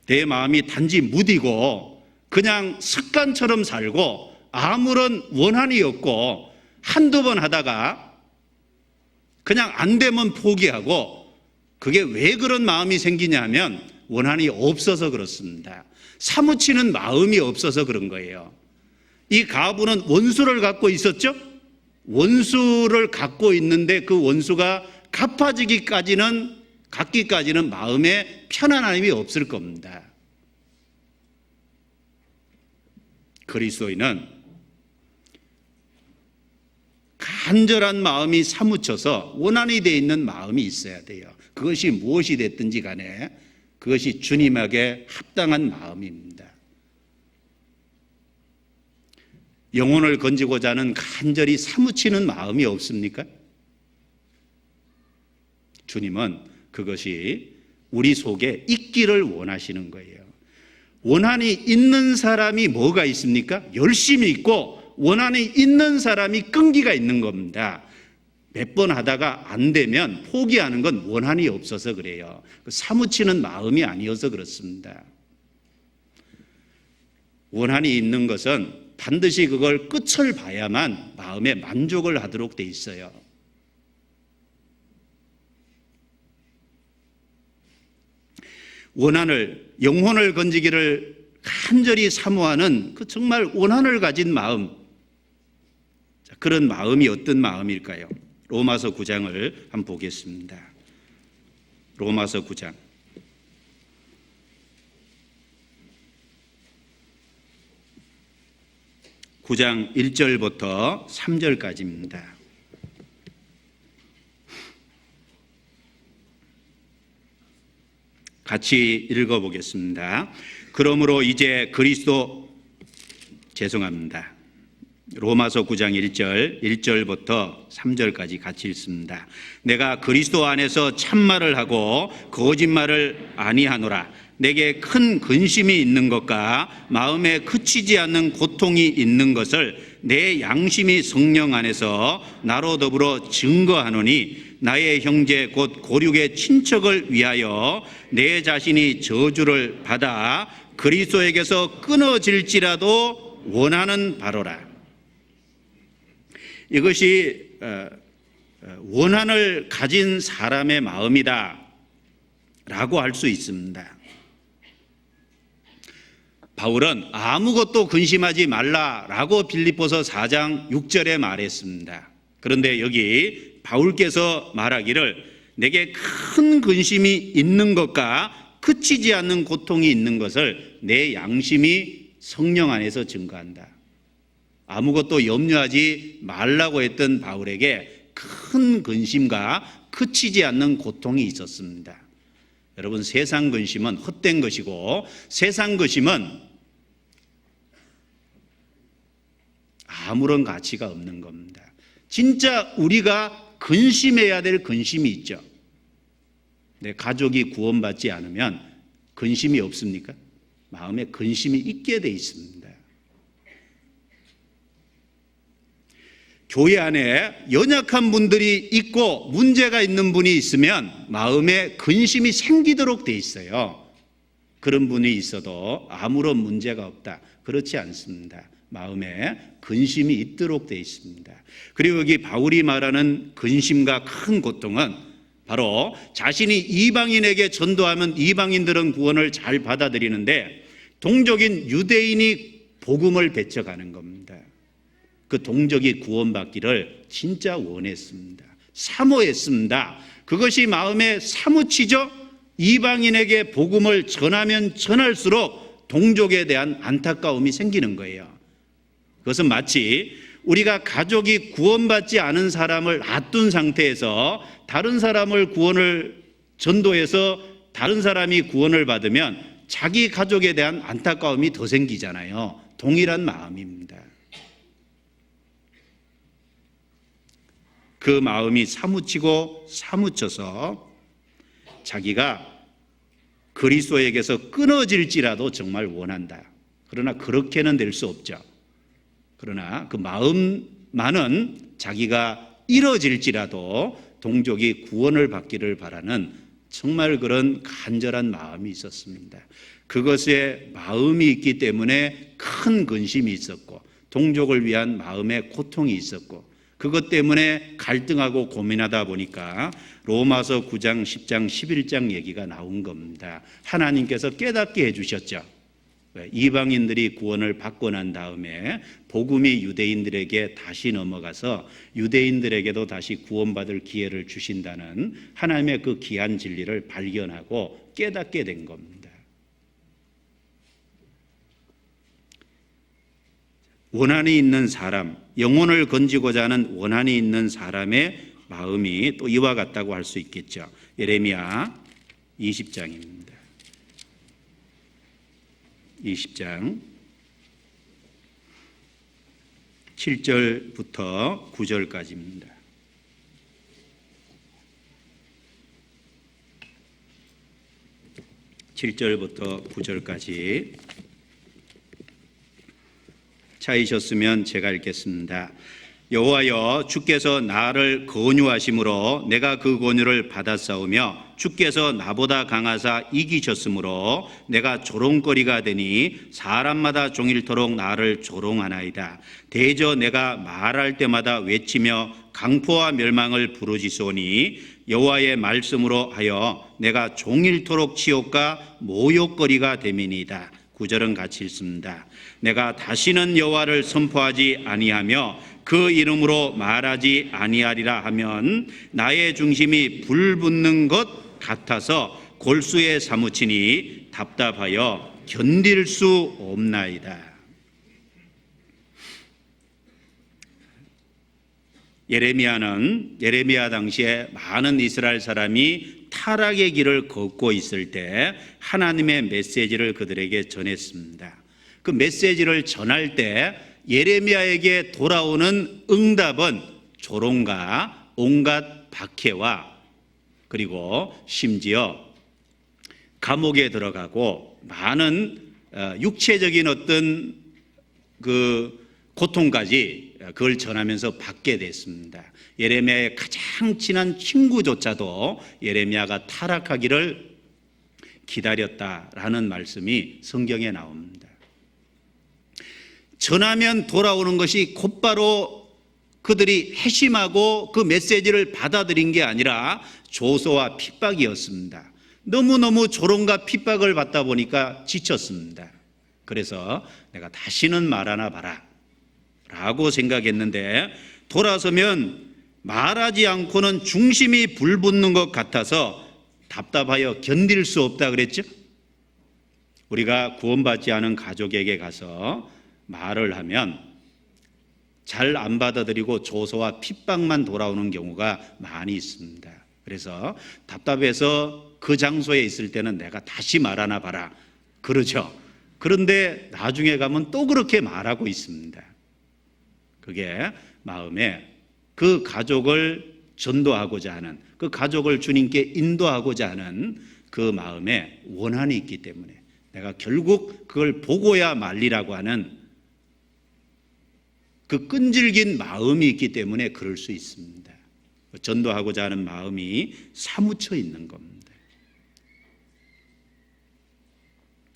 내 마음이 단지 무디고 그냥 습관처럼 살고 아무런 원한이 없고 한두 번 하다가 그냥 안 되면 포기하고, 그게 왜 그런 마음이 생기냐면 원한이 없어서 그렇습니다. 사무치는 마음이 없어서 그런 거예요. 이 과부는 원수를 갖고 있었죠? 원수를 갖고 있는데 그 원수가 갚아지기까지는 갖기까지는 마음에 편안함이 없을 겁니다. 그리스도인은 간절한 마음이 사무쳐서 원한이 되어 있는 마음이 있어야 돼요. 그것이 무엇이 됐든지 간에 그것이 주님에게 합당한 마음입니다. 영혼을 건지고자 하는 간절히 사무치는 마음이 없습니까? 주님은 그것이 우리 속에 있기를 원하시는 거예요. 원한이 있는 사람이 뭐가 있습니까? 열심히 있고 원한이 있는 사람이 끈기가 있는 겁니다. 몇 번 하다가 안 되면 포기하는 건 원한이 없어서 그래요. 사무치는 마음이 아니어서 그렇습니다. 원한이 있는 것은 반드시 그걸 끝을 봐야만 마음에 만족을 하도록 돼 있어요. 영혼을 건지기를 간절히 사모하는 그 정말 원한을 가진 마음, 그런 마음이 어떤 마음일까요? 로마서 9장을 한번 보겠습니다. 로마서 9장 1절부터 3절까지입니다. 같이 읽어보겠습니다. 그러므로 이제 로마서 9장 1절부터 3절까지 같이 읽습니다. 내가 그리스도 안에서 참말을 하고 거짓말을 아니하노라. 내게 큰 근심이 있는 것과 마음에 그치지 않는 고통이 있는 것을 내 양심이 성령 안에서 나로 더불어 증거하노니 나의 형제 곧 고륙의 친척을 위하여 내 자신이 저주를 받아 그리스도에게서 끊어질지라도 원하는 바로라. 이것이 원한을 가진 사람의 마음이다 라고 할 수 있습니다. 바울은 아무것도 근심하지 말라라고 빌립보서 4장 6절에 말했습니다. 그런데 여기 바울께서 말하기를 내게 큰 근심이 있는 것과 그치지 않는 고통이 있는 것을 내 양심이 성령 안에서 증거한다. 아무것도 염려하지 말라고 했던 바울에게 큰 근심과 그치지 않는 고통이 있었습니다. 여러분, 세상 근심은 헛된 것이고 세상 근심은 아무런 가치가 없는 겁니다. 진짜 우리가 근심해야 될 근심이 있죠. 내 가족이 구원받지 않으면 근심이 없습니까? 마음에 근심이 있게 돼 있습니다. 교회 안에 연약한 분들이 있고 문제가 있는 분이 있으면 마음에 근심이 생기도록 돼 있어요. 그런 분이 있어도 아무런 문제가 없다. 그렇지 않습니다. 마음에 근심이 있도록 돼 있습니다. 그리고 여기 바울이 말하는 근심과 큰 고통은 바로 자신이 이방인에게 전도하면 이방인들은 구원을 잘 받아들이는데 동족인 유대인이 복음을 배쳐가는 겁니다. 그 동족이 구원받기를 진짜 원했습니다. 사모했습니다. 그것이 마음에 사무치죠. 이방인에게 복음을 전하면 전할수록 동족에 대한 안타까움이 생기는 거예요. 그것은 마치 우리가 가족이 구원받지 않은 사람을 놔둔 상태에서 다른 사람을 구원을 전도해서 다른 사람이 구원을 받으면 자기 가족에 대한 안타까움이 더 생기잖아요. 동일한 마음입니다. 그 마음이 사무치고 사무쳐서 자기가 그리스도에게서 끊어질지라도 정말 원한다. 그러나 그렇게는 될 수 없죠. 그러나 그 마음만은 자기가 이뤄질지라도 동족이 구원을 받기를 바라는 정말 그런 간절한 마음이 있었습니다. 그것에 마음이 있기 때문에 큰 근심이 있었고 동족을 위한 마음의 고통이 있었고 그것 때문에 갈등하고 고민하다 보니까 로마서 9장, 10장, 11장 얘기가 나온 겁니다. 하나님께서 깨닫게 해주셨죠. 이방인들이 구원을 받고 난 다음에 복음이 유대인들에게 다시 넘어가서 유대인들에게도 다시 구원받을 기회를 주신다는 하나님의 그 귀한 진리를 발견하고 깨닫게 된 겁니다. 원한이 있는 사람, 영혼을 건지고자 하는 원한이 있는 사람의 마음이 또 이와 같다고 할 수 있겠죠. 예레미야 20장입니다. 20장 7절부터 9절까지입니다. (7절부터 9절까지) 찾으셨으면 제가 읽겠습니다. 여호와여, 주께서 나를 권유하심으로 내가 그 권유를 받았사오며 주께서 나보다 강하사 이기셨으므로 내가 조롱거리가 되니 사람마다 종일토록 나를 조롱하나이다. 대저 내가 말할 때마다 외치며 강포와 멸망을 부르짖소니 여호와의 말씀으로 하여 내가 종일토록 치욕과 모욕거리가 됨이니이다. 9절은 같이 읽습니다. 내가 다시는 여호와를 선포하지 아니하며 그 이름으로 말하지 아니하리라 하면 나의 중심이 불붙는 것 같아서 골수에 사무치니 답답하여 견딜 수 없나이다. 예레미야 당시에 많은 이스라엘 사람이 타락의 길을 걷고 있을 때 하나님의 메시지를 그들에게 전했습니다. 그 메시지를 전할 때 예레미야에게 돌아오는 응답은 조롱과 온갖 박해와 그리고 심지어 감옥에 들어가고 많은 육체적인 어떤 그 고통까지 그걸 전하면서 받게 됐습니다. 예레미야의 가장 친한 친구조차도 예레미야가 타락하기를 기다렸다라는 말씀이 성경에 나옵니다. 전하면 돌아오는 것이 곧바로 그들이 회심하고 그 메시지를 받아들인 게 아니라 조소와 핍박이었습니다. 너무너무 조롱과 핍박을 받다 보니까 지쳤습니다. 그래서 내가 다시는 말하나 봐라 라고 생각했는데 돌아서면 말하지 않고는 중심이 불붙는 것 같아서 답답하여 견딜 수 없다 그랬죠. 우리가 구원받지 않은 가족에게 가서 말을 하면 잘 안 받아들이고 조소와 핍박만 돌아오는 경우가 많이 있습니다. 그래서 답답해서 그 장소에 있을 때는 내가 다시 말하나 봐라 그러죠. 그런데 나중에 가면 또 그렇게 말하고 있습니다. 그게 마음에 그 가족을 전도하고자 하는, 그 가족을 주님께 인도하고자 하는 그 마음에 원한이 있기 때문에 내가 결국 그걸 보고야 말리라고 하는 그 끈질긴 마음이 있기 때문에 그럴 수 있습니다. 전도하고자 하는 마음이 사무쳐 있는 겁니다.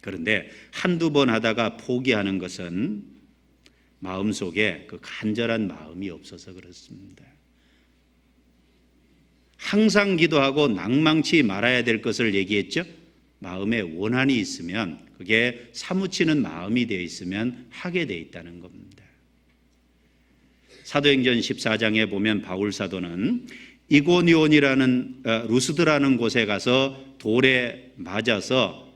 그런데 한두 번 하다가 포기하는 것은 마음속에 그 간절한 마음이 없어서 그렇습니다. 항상 기도하고 낭망치 말아야 될 것을 얘기했죠. 마음에 원한이 있으면, 그게 사무치는 마음이 되어 있으면 하게 되어 있다는 겁니다. 사도행전 14장에 보면 바울 사도는 이고니온이라는 루스드라는 곳에 가서 돌에 맞아서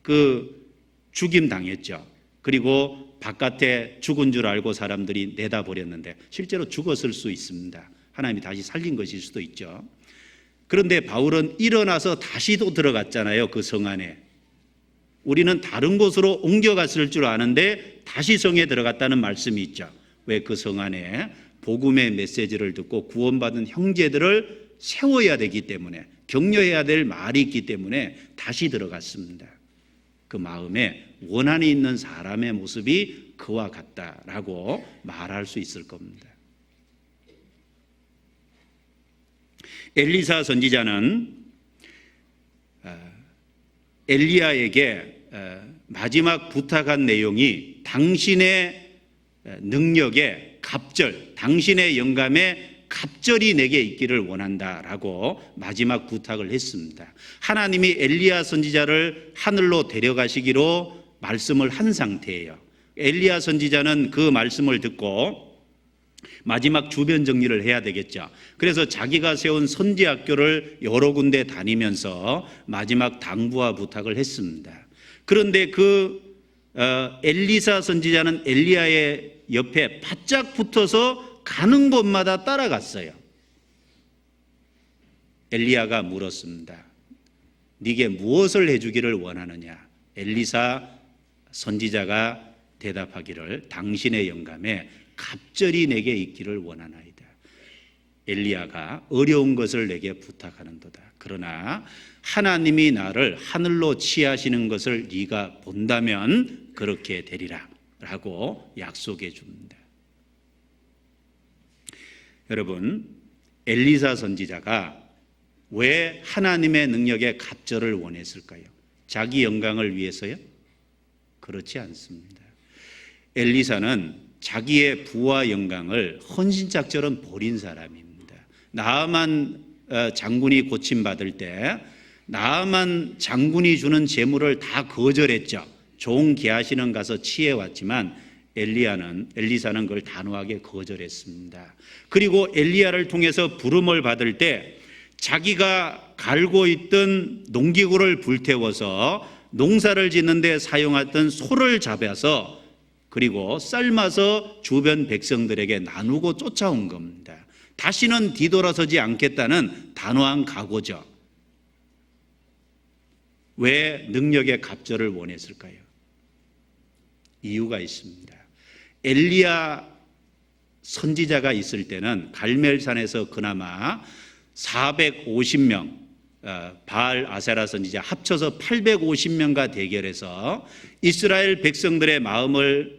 그 죽임 당했죠. 그리고 바깥에 죽은 줄 알고 사람들이 내다버렸는데 실제로 죽었을 수 있습니다. 하나님이 다시 살린 것일 수도 있죠. 그런데 바울은 일어나서 다시 또 들어갔잖아요. 그 성 안에. 우리는 다른 곳으로 옮겨갔을 줄 아는데 다시 성에 들어갔다는 말씀이 있죠. 왜? 그 성 안에 복음의 메시지를 듣고 구원받은 형제들을 세워야 되기 때문에, 격려해야 될 말이 있기 때문에 다시 들어갔습니다. 그 마음에 원한이 있는 사람의 모습이 그와 같다라고 말할 수 있을 겁니다. 엘리사 선지자는 엘리야에게 마지막 부탁한 내용이 당신의 능력에 갑절, 당신의 영감에 갑절이 내게 있기를 원한다라고 마지막 부탁을 했습니다. 하나님이 엘리야 선지자를 하늘로 데려가시기로 말씀을 한 상태예요. 엘리야 선지자는 그 말씀을 듣고 마지막 주변 정리를 해야 되겠죠. 그래서 자기가 세운 선지학교를 여러 군데 다니면서 마지막 당부와 부탁을 했습니다. 그런데 엘리사 선지자는 엘리야의 옆에 바짝 붙어서 가는 곳마다 따라갔어요. 엘리야가 물었습니다. 네게 무엇을 해주기를 원하느냐? 엘리사 선지자가 대답하기를 당신의 영감에 갑절이 내게 있기를 원하나이다. 엘리야가 어려운 것을 내게 부탁하는도다. 그러나 하나님이 나를 하늘로 취하시는 것을 네가 본다면 그렇게 되리라 라고 약속해 줍니다. 여러분, 엘리사 선지자가 왜 하나님의 능력에 갑절을 원했을까요? 자기 영광을 위해서요? 그렇지 않습니다. 엘리사는 자기의 부와 영광을 헌신짝처럼 버린 사람입니다. 나아만 장군이 고침받을 때 나아만 장군이 주는 재물을 다 거절했죠. 종 게하시는 가서 취해왔지만 엘리사는 그걸 단호하게 거절했습니다. 그리고 엘리야를 통해서 부름을 받을 때 자기가 갈고 있던 농기구를 불태워서 농사를 짓는 데 사용했던 소를 잡아서 그리고 삶아서 주변 백성들에게 나누고 쫓아온 겁니다. 다시는 뒤돌아서지 않겠다는 단호한 각오죠. 왜 능력의 갑절을 원했을까요? 이유가 있습니다. 엘리야 선지자가 있을 때는 갈멜산에서 그나마 450명, 바알 아세라 선지자 합쳐서 850명과 대결해서 이스라엘 백성들의 마음을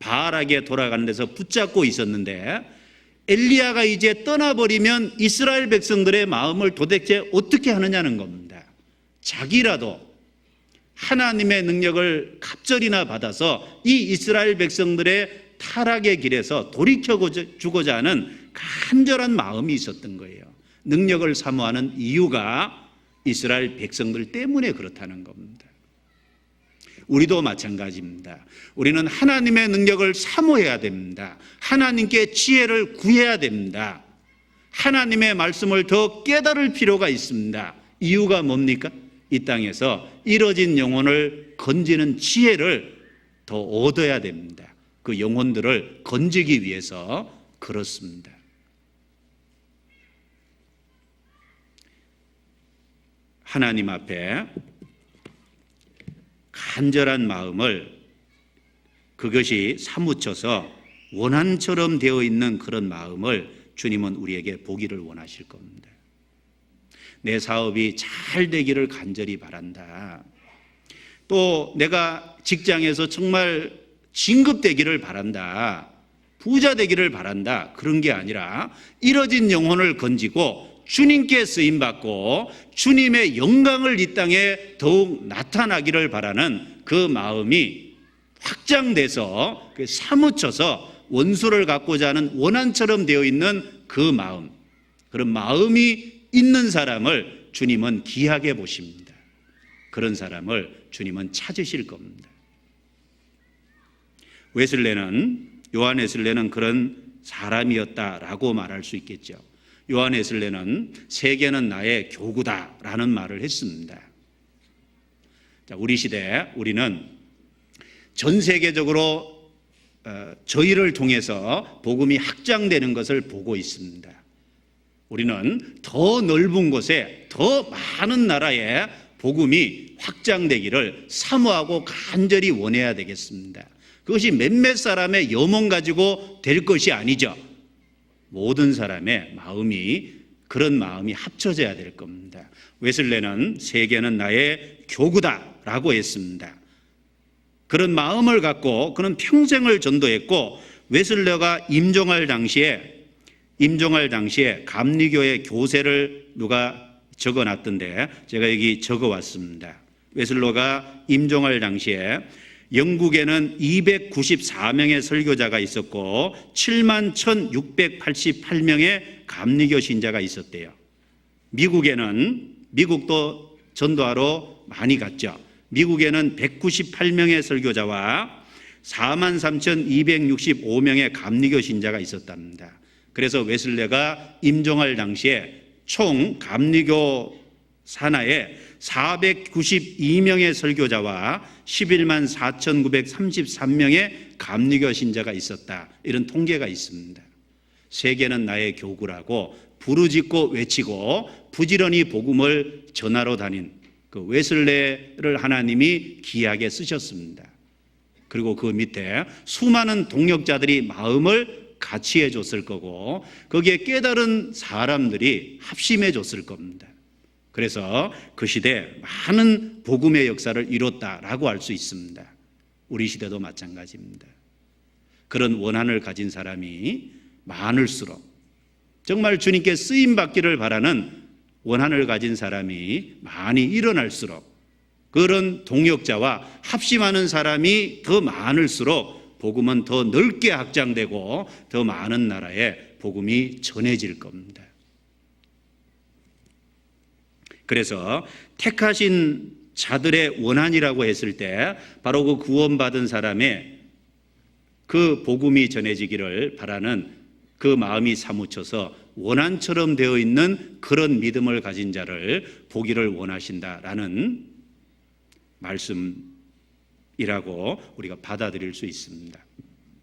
바알에게 돌아가는 데서 붙잡고 있었는데 엘리야가 이제 떠나버리면 이스라엘 백성들의 마음을 도대체 어떻게 하느냐는 겁니다. 자기라도 하나님의 능력을 갑절이나 받아서 이 이스라엘 백성들의 타락의 길에서 돌이켜주고자 하는 간절한 마음이 있었던 거예요. 능력을 사모하는 이유가 이스라엘 백성들 때문에 그렇다는 겁니다. 우리도 마찬가지입니다. 우리는 하나님의 능력을 사모해야 됩니다. 하나님께 지혜를 구해야 됩니다. 하나님의 말씀을 더 깨달을 필요가 있습니다. 이유가 뭡니까? 이 땅에서 이뤄진 영혼을 건지는 지혜를 더 얻어야 됩니다. 그 영혼들을 건지기 위해서 그렇습니다. 하나님 앞에 간절한 마음을 그것이 사무쳐서 원한처럼 되어 있는 그런 마음을 주님은 우리에게 보기를 원하실 겁니다. 내 사업이 잘 되기를 간절히 바란다. 또 내가 직장에서 정말 진급되기를 바란다. 부자 되기를 바란다. 그런 게 아니라 이뤄진 영혼을 건지고 주님께 쓰임받고 주님의 영광을 이 땅에 더욱 나타나기를 바라는 그 마음이 확장돼서 사무쳐서 원수를 갖고자 하는 원한처럼 되어 있는 그 마음, 그런 마음이 있는 사람을 주님은 귀하게 보십니다. 그런 사람을 주님은 찾으실 겁니다. 요한 웨슬레는 그런 사람이었다라고 말할 수 있겠죠. 요한 웨슬레는 세계는 나의 교구다라는 말을 했습니다. 자, 우리 시대 우리는 전 세계적으로 저희를 통해서 복음이 확장되는 것을 보고 있습니다. 우리는 더 넓은 곳에 더 많은 나라에 복음이 확장되기를 사모하고 간절히 원해야 되겠습니다. 그것이 몇몇 사람의 염원 가지고 될 것이 아니죠. 모든 사람의 마음이, 그런 마음이 합쳐져야 될 겁니다. 웨슬레는 세계는 나의 교구다라고 했습니다. 그런 마음을 갖고 그는 평생을 전도했고, 웨슬레가 임종할 당시에 감리교의 교세를 누가 적어놨던데 제가 여기 적어왔습니다. 웨슬레가 임종할 당시에 영국에는 294명의 설교자가 있었고 71,688명의 감리교 신자가 있었대요. 미국도 전도하러 많이 갔죠. 미국에는 198명의 설교자와 43,265명의 감리교 신자가 있었답니다. 그래서 웨슬레가 임종할 당시에 총 감리교 산하에 492명의 설교자와 11만 4,933명의 감리교 신자가 있었다. 이런 통계가 있습니다. 세계는 나의 교구라고 부르짖고 외치고 부지런히 복음을 전하러 다닌 그 웨슬레를 하나님이 귀하게 쓰셨습니다. 그리고 그 밑에 수많은 동역자들이 마음을 같이해 줬을 거고 거기에 깨달은 사람들이 합심해 줬을 겁니다. 그래서 그 시대에 많은 복음의 역사를 이뤘다라고 할 수 있습니다. 우리 시대도 마찬가지입니다. 그런 원한을 가진 사람이 많을수록 정말 주님께 쓰임받기를 바라는 원한을 가진 사람이 많이 일어날수록 그런 동역자와 합심하는 사람이 더 많을수록 복음은 더 넓게 확장되고 더 많은 나라에 복음이 전해질 겁니다. 그래서 택하신 자들의 원한이라고 했을 때 바로 그 구원받은 사람의 그 복음이 전해지기를 바라는 그 마음이 사무쳐서 원한처럼 되어 있는 그런 믿음을 가진 자를 보기를 원하신다라는 말씀이라고 우리가 받아들일 수 있습니다.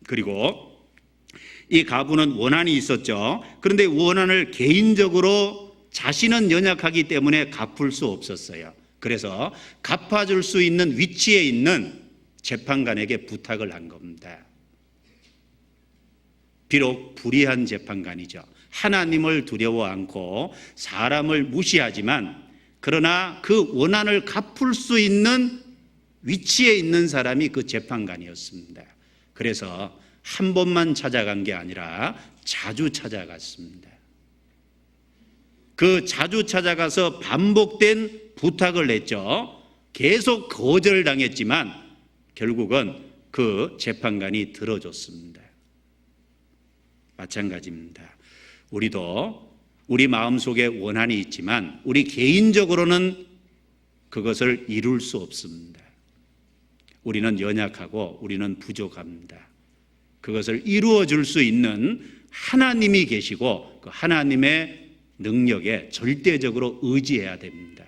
그리고 이 가부는 원한이 있었죠. 그런데 원한을 개인적으로 자신은 연약하기 때문에 갚을 수 없었어요. 그래서 갚아줄 수 있는 위치에 있는 재판관에게 부탁을 한 겁니다. 비록 불의한 재판관이죠. 하나님을 두려워 않고 사람을 무시하지만 그러나 그 원한을 갚을 수 있는 위치에 있는 사람이 그 재판관이었습니다. 그래서 한 번만 찾아간 게 아니라 자주 찾아갔습니다. 그 자주 찾아가서 반복된 부탁을 했죠. 계속 거절당했지만 결국은 그 재판관이 들어줬습니다. 마찬가지입니다. 우리도 우리 마음속에 원한이 있지만 우리 개인적으로는 그것을 이룰 수 없습니다. 우리는 연약하고 우리는 부족합니다. 그것을 이루어 줄 수 있는 하나님이 계시고 그 하나님의 능력에 절대적으로 의지해야 됩니다.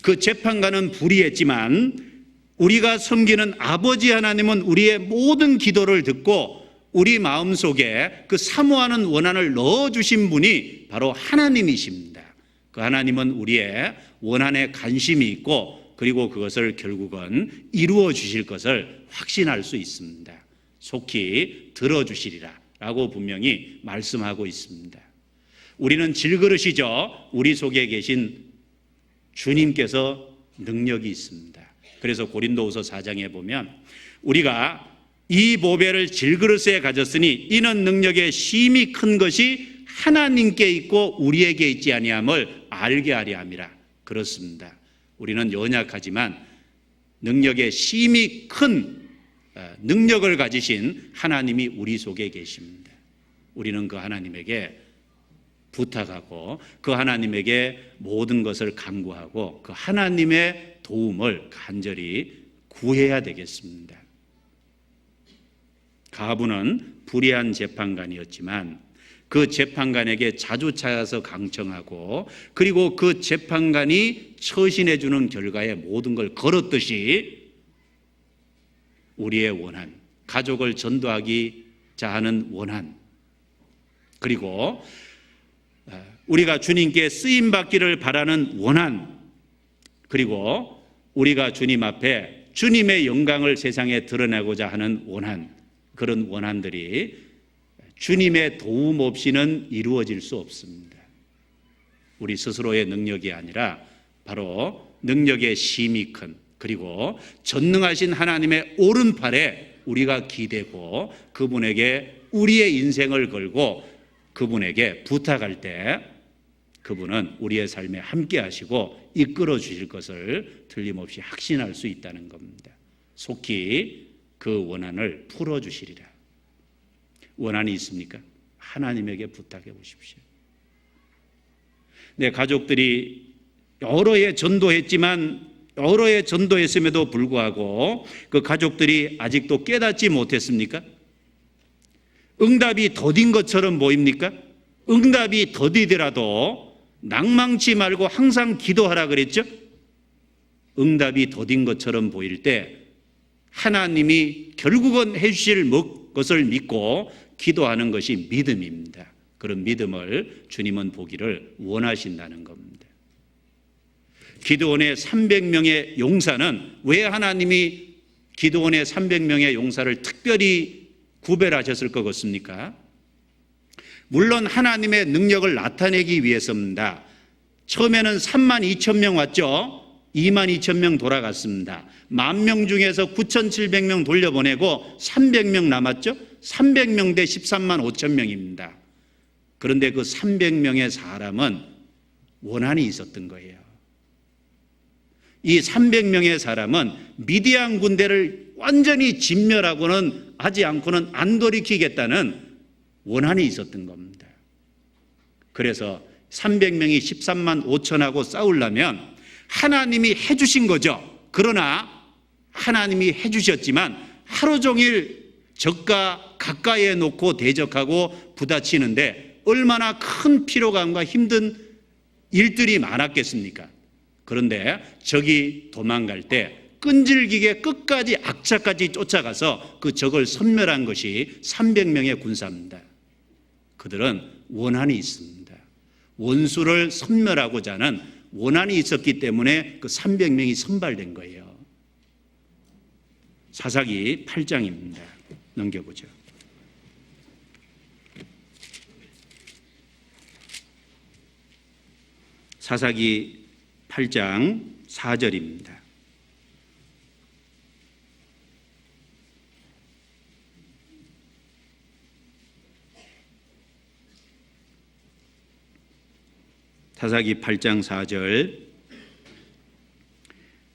그 재판관은 불의했지만 우리가 섬기는 아버지 하나님은 우리의 모든 기도를 듣고 우리 마음속에 그 사모하는 원한을 넣어주신 분이 바로 하나님이십니다. 그 하나님은 우리의 원한에 관심이 있고 그리고 그것을 결국은 이루어 주실 것을 확신할 수 있습니다. 속히 들어주시리라 라고 분명히 말씀하고 있습니다. 우리는 질그릇이죠. 우리 속에 계신 주님께서 능력이 있습니다. 그래서 고린도후서 4장에 보면 우리가 이 보배를 질그릇에 가졌으니 이는 능력의 심히 큰 것이 하나님께 있고 우리에게 있지 아니함을 알게 하려 함이라. 그렇습니다. 우리는 연약하지만 능력의 심히 큰 능력을 가지신 하나님이 우리 속에 계십니다. 우리는 그 하나님에게 부탁하고 그 하나님에게 모든 것을 간구하고 그 하나님의 도움을 간절히 구해야 되겠습니다. 가부는 불의한 재판관이었지만 그 재판관에게 자주 찾아서 강청하고 그리고 그 재판관이 처신해 주는 결과에 모든 걸 걸었듯이 우리의 원한, 가족을 전도하기자 하는 원한, 그리고 우리가 주님께 쓰임받기를 바라는 원한, 그리고 우리가 주님 앞에 주님의 영광을 세상에 드러내고자 하는 원한, 그런 원한들이 주님의 도움 없이는 이루어질 수 없습니다. 우리 스스로의 능력이 아니라 바로 능력의 심이 큰 그리고 전능하신 하나님의 오른팔에 우리가 기대고 그분에게 우리의 인생을 걸고 그분에게 부탁할 때 그분은 우리의 삶에 함께 하시고 이끌어 주실 것을 틀림없이 확신할 수 있다는 겁니다. 속히 그 원한을 풀어주시리라. 원한이 있습니까? 하나님에게 부탁해 보십시오. 내 가족들이 여러 해 전도했지만 여러 해 전도했음에도 불구하고 그 가족들이 아직도 깨닫지 못했습니까? 응답이 더딘 것처럼 보입니까? 응답이 더디더라도 낭망치 말고 항상 기도하라 그랬죠? 응답이 더딘 것처럼 보일 때 하나님이 결국은 해주실 것을 믿고 기도하는 것이 믿음입니다. 그런 믿음을 주님은 보기를 원하신다는 겁니다. 기드온의 300명의 용사는 왜 하나님이 기드온의 300명의 용사를 특별히 구별하셨을 것 같습니까? 물론 하나님의 능력을 나타내기 위해서입니다. 처음에는 32,000명 왔죠. 22,000명 돌아갔습니다. 10,000명 중에서 9,700명 돌려보내고 300명 남았죠. 300명 대 135,000명입니다. 그런데 그 300명의 사람은 원한이 있었던 거예요. 이 300명의 사람은 미디안 군대를 완전히 진멸하고는 하지 않고는 안 돌이키겠다는 원한이 있었던 겁니다. 그래서 300명이 13만 5천하고 싸우려면 하나님이 해주신 거죠. 그러나 하나님이 해주셨지만 하루 종일 적과 가까이에 놓고 대적하고 부딪히는데 얼마나 큰 피로감과 힘든 일들이 많았겠습니까? 그런데 적이 도망갈 때 끈질기게 끝까지 악착까지 쫓아가서 그 적을 섬멸한 것이 300명의 군사입니다. 그들은 원한이 있습니다. 원수를 섬멸하고자 하는 원한이 있었기 때문에 그 300명이 선발된 거예요. 사사기 8장입니다. 넘겨보죠. 사사기 8장 4절입니다. 사사기 8장 4절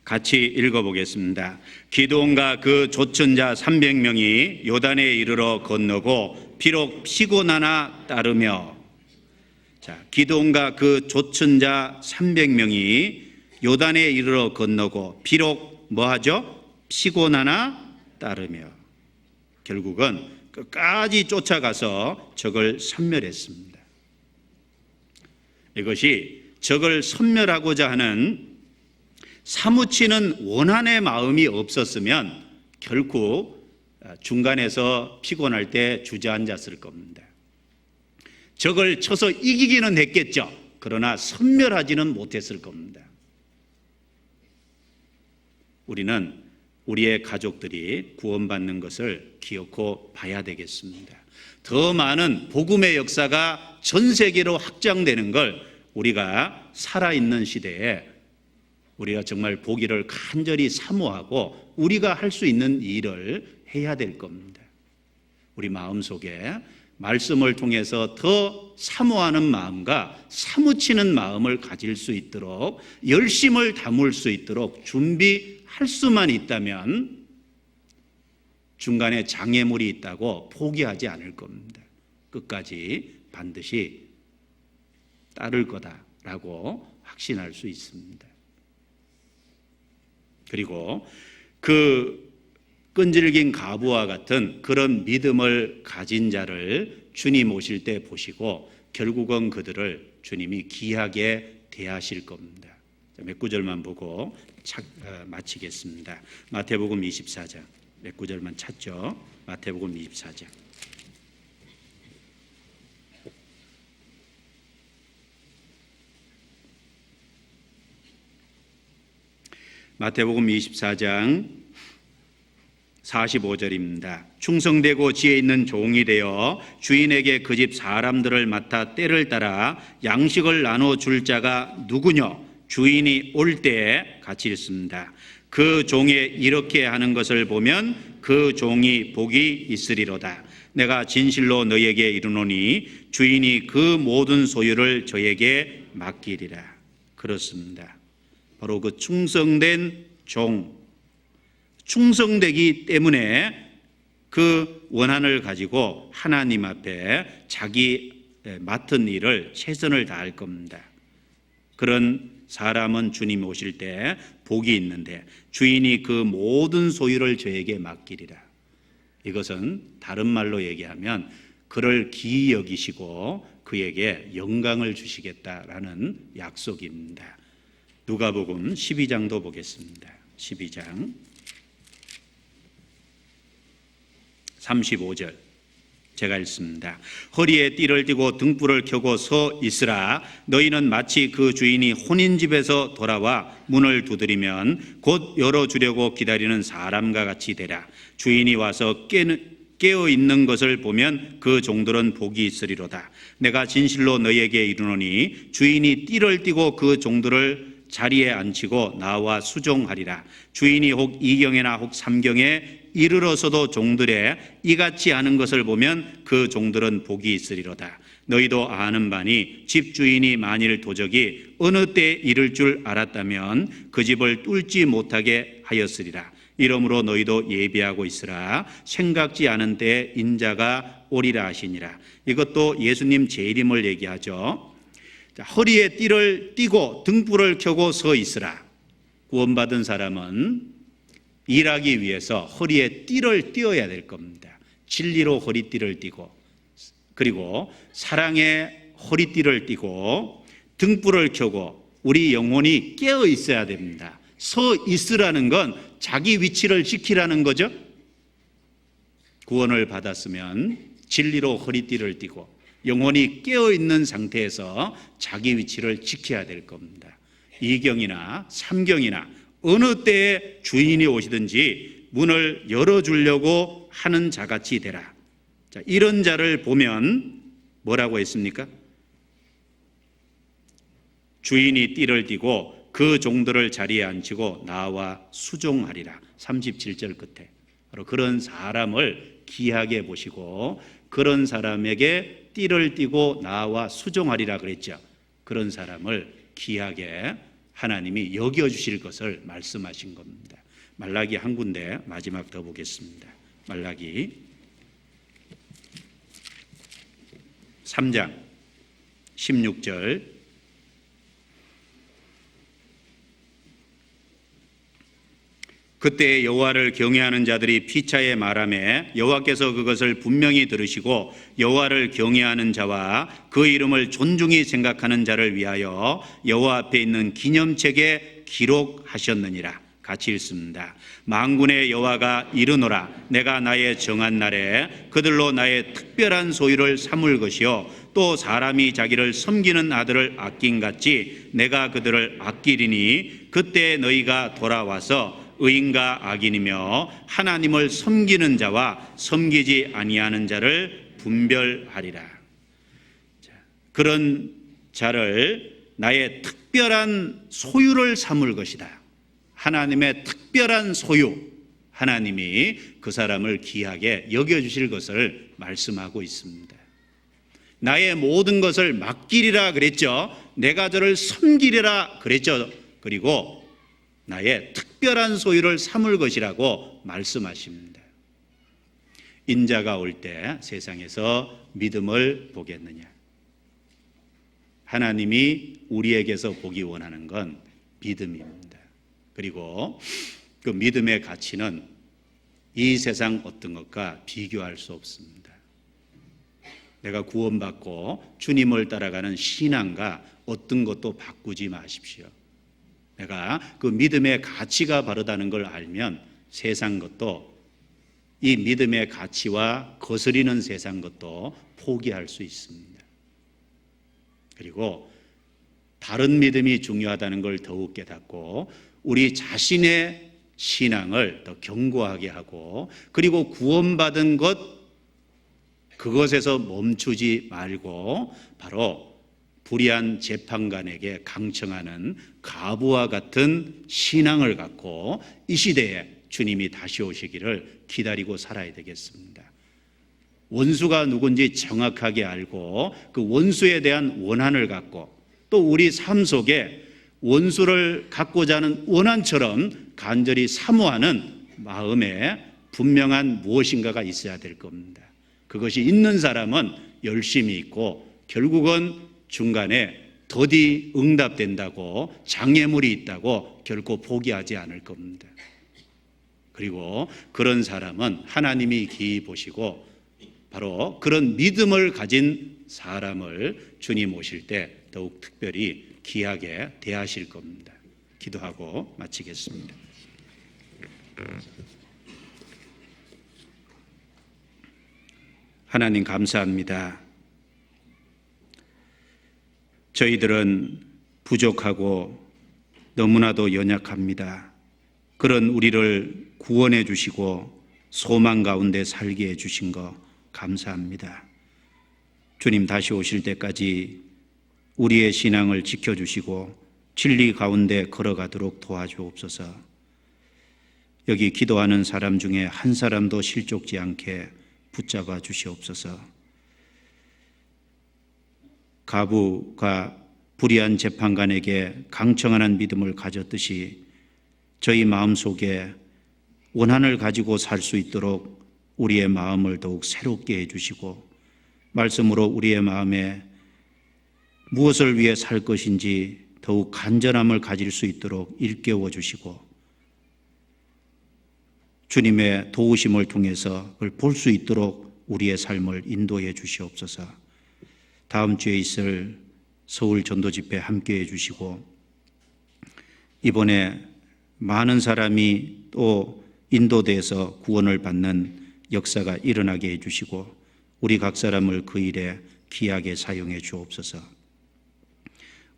같이 읽어보겠습니다. 기드온과 그 좇은 자 300명이 요단에 이르러 건너고 비록 피곤하나 따르며, 자, 기드온과 그 좇은 자 300명이 요단에 이르러 건너고 비록 뭐하죠? 피곤하나 따르며, 결국은 끝까지 쫓아가서 적을 섬멸했습니다. 이것이 적을 섬멸하고자 하는 사무치는 원한의 마음이 없었으면 결코 중간에서 피곤할 때 주저앉았을 겁니다. 적을 쳐서 이기기는 했겠죠. 그러나 섬멸하지는 못했을 겁니다. 우리는 우리의 가족들이 구원받는 것을 기억하고 봐야 되겠습니다. 더 많은 복음의 역사가 전 세계로 확장되는 걸 우리가 살아있는 시대에 우리가 정말 보기를 간절히 사모하고 우리가 할 수 있는 일을 해야 될 겁니다. 우리 마음속에 말씀을 통해서 더 사모하는 마음과 사무치는 마음을 가질 수 있도록 열심을 담을 수 있도록 준비할 수만 있다면 중간에 장애물이 있다고 포기하지 않을 겁니다. 끝까지 반드시 따를 거다라고 확신할 수 있습니다. 그리고 그 끈질긴 가부와 같은 그런 믿음을 가진 자를 주님 오실 때 보시고 결국은 그들을 주님이 귀하게 대하실 겁니다. 몇 구절만 보고 마치겠습니다. 마태복음 24장 몇 구절만 찾죠. 마태복음 24장. 마태복음 24장 45절입니다. 충성되고 지혜 있는 종이 되어 주인에게 그 집 사람들을 맡아 때를 따라 양식을 나눠줄 자가 누구뇨? 주인이 올 때에 같이 읽습니다. 그 종의 이렇게 하는 것을 보면 그 종이 복이 있으리로다. 내가 진실로 너희에게 이르노니 주인이 그 모든 소유를 저에게 맡기리라. 그렇습니다. 바로 그 충성된 종, 충성되기 때문에 그 원한을 가지고 하나님 앞에 자기 맡은 일을 최선을 다할 겁니다. 그런 사람은 주님 오실 때 복이 있는데 주인이 그 모든 소유를 저에게 맡기리라. 이것은 다른 말로 얘기하면 그를 기이 여기시고 그에게 영광을 주시겠다라는 약속입니다. 누가복음 12장도 보겠습니다. 12장 35절 제가 읽습니다. 허리에 띠를 띠고 등불을 켜고 서 있으라. 너희는 마치 그 주인이 혼인집에서 돌아와 문을 두드리면 곧 열어주려고 기다리는 사람과 같이 되라. 주인이 와서 깨어 있는 것을 보면 그 종들은 복이 있으리로다. 내가 진실로 너희에게 이르노니 주인이 띠를 띠고 그 종들을 자리에 앉히고 나와 수종하리라. 주인이 혹 2경이나 혹 3경에 이르러서도 종들의 이같이 하는 것을 보면 그 종들은 복이 있으리로다. 너희도 아는 바니 집주인이 만일 도적이 어느 때 이를 줄 알았다면 그 집을 뚫지 못하게 하였으리라. 이러므로 너희도 예비하고 있으라. 생각지 않은 때에 인자가 오리라 하시니라. 이것도 예수님 재림을 얘기하죠. 허리에 띠를 띠고 등불을 켜고 서 있으라. 구원받은 사람은 일하기 위해서 허리에 띠를 띠어야 될 겁니다. 진리로 허리띠를 띠고, 그리고 사랑의 허리띠를 띠고 등불을 켜고 우리 영혼이 깨어 있어야 됩니다. 서 있으라는 건 자기 위치를 지키라는 거죠. 구원을 받았으면 진리로 허리띠를 띠고 영혼이 깨어있는 상태에서 자기 위치를 지켜야 될 겁니다. 2경이나 3경이나 어느 때에 주인이 오시든지 문을 열어주려고 하는 자같이 되라. 자, 이런 자를 보면 뭐라고 했습니까? 주인이 띠를 띠고 그 종들을 자리에 앉히고 나와 수종하리라. 37절 끝에 바로 그런 사람을 귀하게 보시고 그런 사람에게 띠를 띠고 나와 수종하리라 그랬죠. 그런 사람을 귀하게 하나님이 여겨주실 것을 말씀하신 겁니다. 말라기 한 군데 마지막 더 보겠습니다. 말라기 3장 16절 그때 여호와를 경외하는 자들이 피차에 말하매 여호와께서 그것을 분명히 들으시고 여호와를 경외하는 자와 그 이름을 존중히 생각하는 자를 위하여 여호와 앞에 있는 기념책에 기록하셨느니라. 같이 읽습니다. 만군의 여호와가 이르노라. 내가 나의 정한 날에 그들로 나의 특별한 소유를 삼을 것이요 또 사람이 자기를 섬기는 아들을 아낀 같이 내가 그들을 아끼리니 그때 너희가 돌아와서 의인과 악인이며 하나님을 섬기는 자와 섬기지 아니하는 자를 분별하리라. 그런 자를 나의 특별한 소유를 삼을 것이다. 하나님의 특별한 소유, 하나님이 그 사람을 귀하게 여겨주실 것을 말씀하고 있습니다. 나의 모든 것을 맡기리라 그랬죠. 내가 저를 섬기리라 그랬죠. 그리고 나의 특별한 소유를 삼을 것이라고 말씀하십니다. 인자가 올 때 세상에서 믿음을 보겠느냐? 하나님이 우리에게서 보기 원하는 건 믿음입니다. 그리고 그 믿음의 가치는 이 세상 어떤 것과 비교할 수 없습니다. 내가 구원받고 주님을 따라가는 신앙과 어떤 것도 바꾸지 마십시오. 내가 그 믿음의 가치가 바르다는 걸 알면 세상 것도 이 믿음의 가치와 거스리는 세상 것도 포기할 수 있습니다. 그리고 다른 믿음이 중요하다는 걸 더욱 깨닫고 우리 자신의 신앙을 더 견고하게 하고 그리고 구원받은 것 그것에서 멈추지 말고 바로 불의한 재판관에게 강청하는 가부와 같은 신앙을 갖고 이 시대에 주님이 다시 오시기를 기다리고 살아야 되겠습니다. 원수가 누군지 정확하게 알고 그 원수에 대한 원한을 갖고 또 우리 삶 속에 원수를 갖고자 하는 원한처럼 간절히 사모하는 마음에 분명한 무엇인가가 있어야 될 겁니다. 그것이 있는 사람은 열심히 있고 결국은 중간에 더디 응답된다고 장애물이 있다고 결코 포기하지 않을 겁니다. 그리고 그런 사람은 하나님이 기이 보시고 바로 그런 믿음을 가진 사람을 주님 오실 때 더욱 특별히 귀하게 대하실 겁니다. 기도하고 마치겠습니다. 하나님 감사합니다. 저희들은 부족하고 너무나도 연약합니다. 그런 우리를 구원해 주시고 소망 가운데 살게 해 주신 거 감사합니다. 주님 다시 오실 때까지 우리의 신앙을 지켜주시고 진리 가운데 걸어가도록 도와주옵소서. 여기 기도하는 사람 중에 한 사람도 실족지 않게 붙잡아 주시옵소서. 가부가 불의한 재판관에게 강청한 믿음을 가졌듯이 저희 마음속에 원한을 가지고 살 수 있도록 우리의 마음을 더욱 새롭게 해주시고 말씀으로 우리의 마음에 무엇을 위해 살 것인지 더욱 간절함을 가질 수 있도록 일깨워 주시고 주님의 도우심을 통해서 그걸 볼 수 있도록 우리의 삶을 인도해 주시옵소서. 다음 주에 있을 서울 전도집회 함께해 주시고 이번에 많은 사람이 또 인도돼서 구원을 받는 역사가 일어나게 해주시고 우리 각 사람을 그 일에 귀하게 사용해 주옵소서.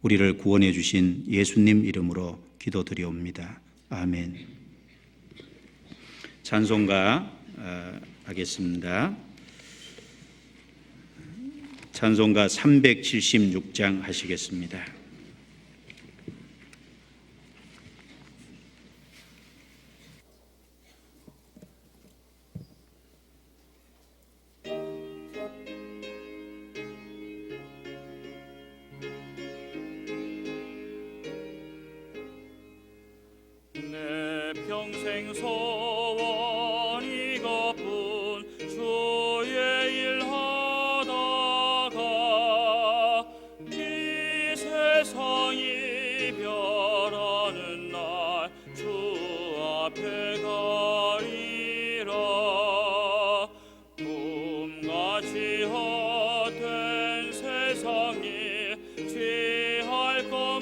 우리를 구원해 주신 예수님 이름으로 기도드리옵니다. 아멘. 찬송가 하겠습니다. 찬송가 376장 하시겠습니다. 평생 소원 이것뿐 주의 일 하다가 이 세상 이별하는 날 주 앞에 가리라. 꿈같이 헛된 세상 일 취할 것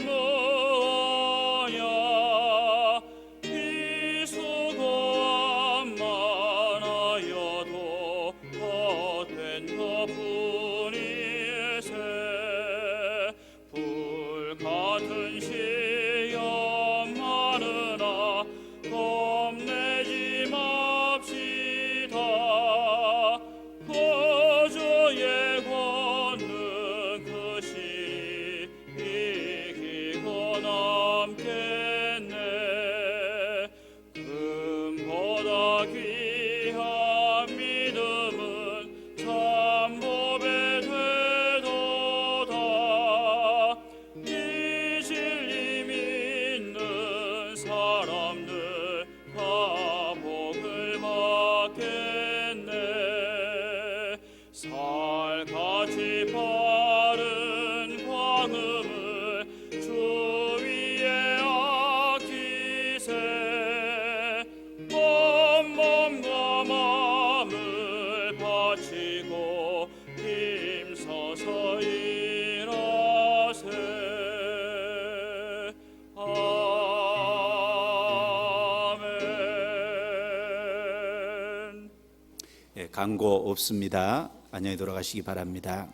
살같이 바른 광음을 주 위에 아끼세. 온 몸과 마음을 바치고 힘써서 일하세. 아멘. 광고 없습니다. 안녕히 돌아가시기 바랍니다.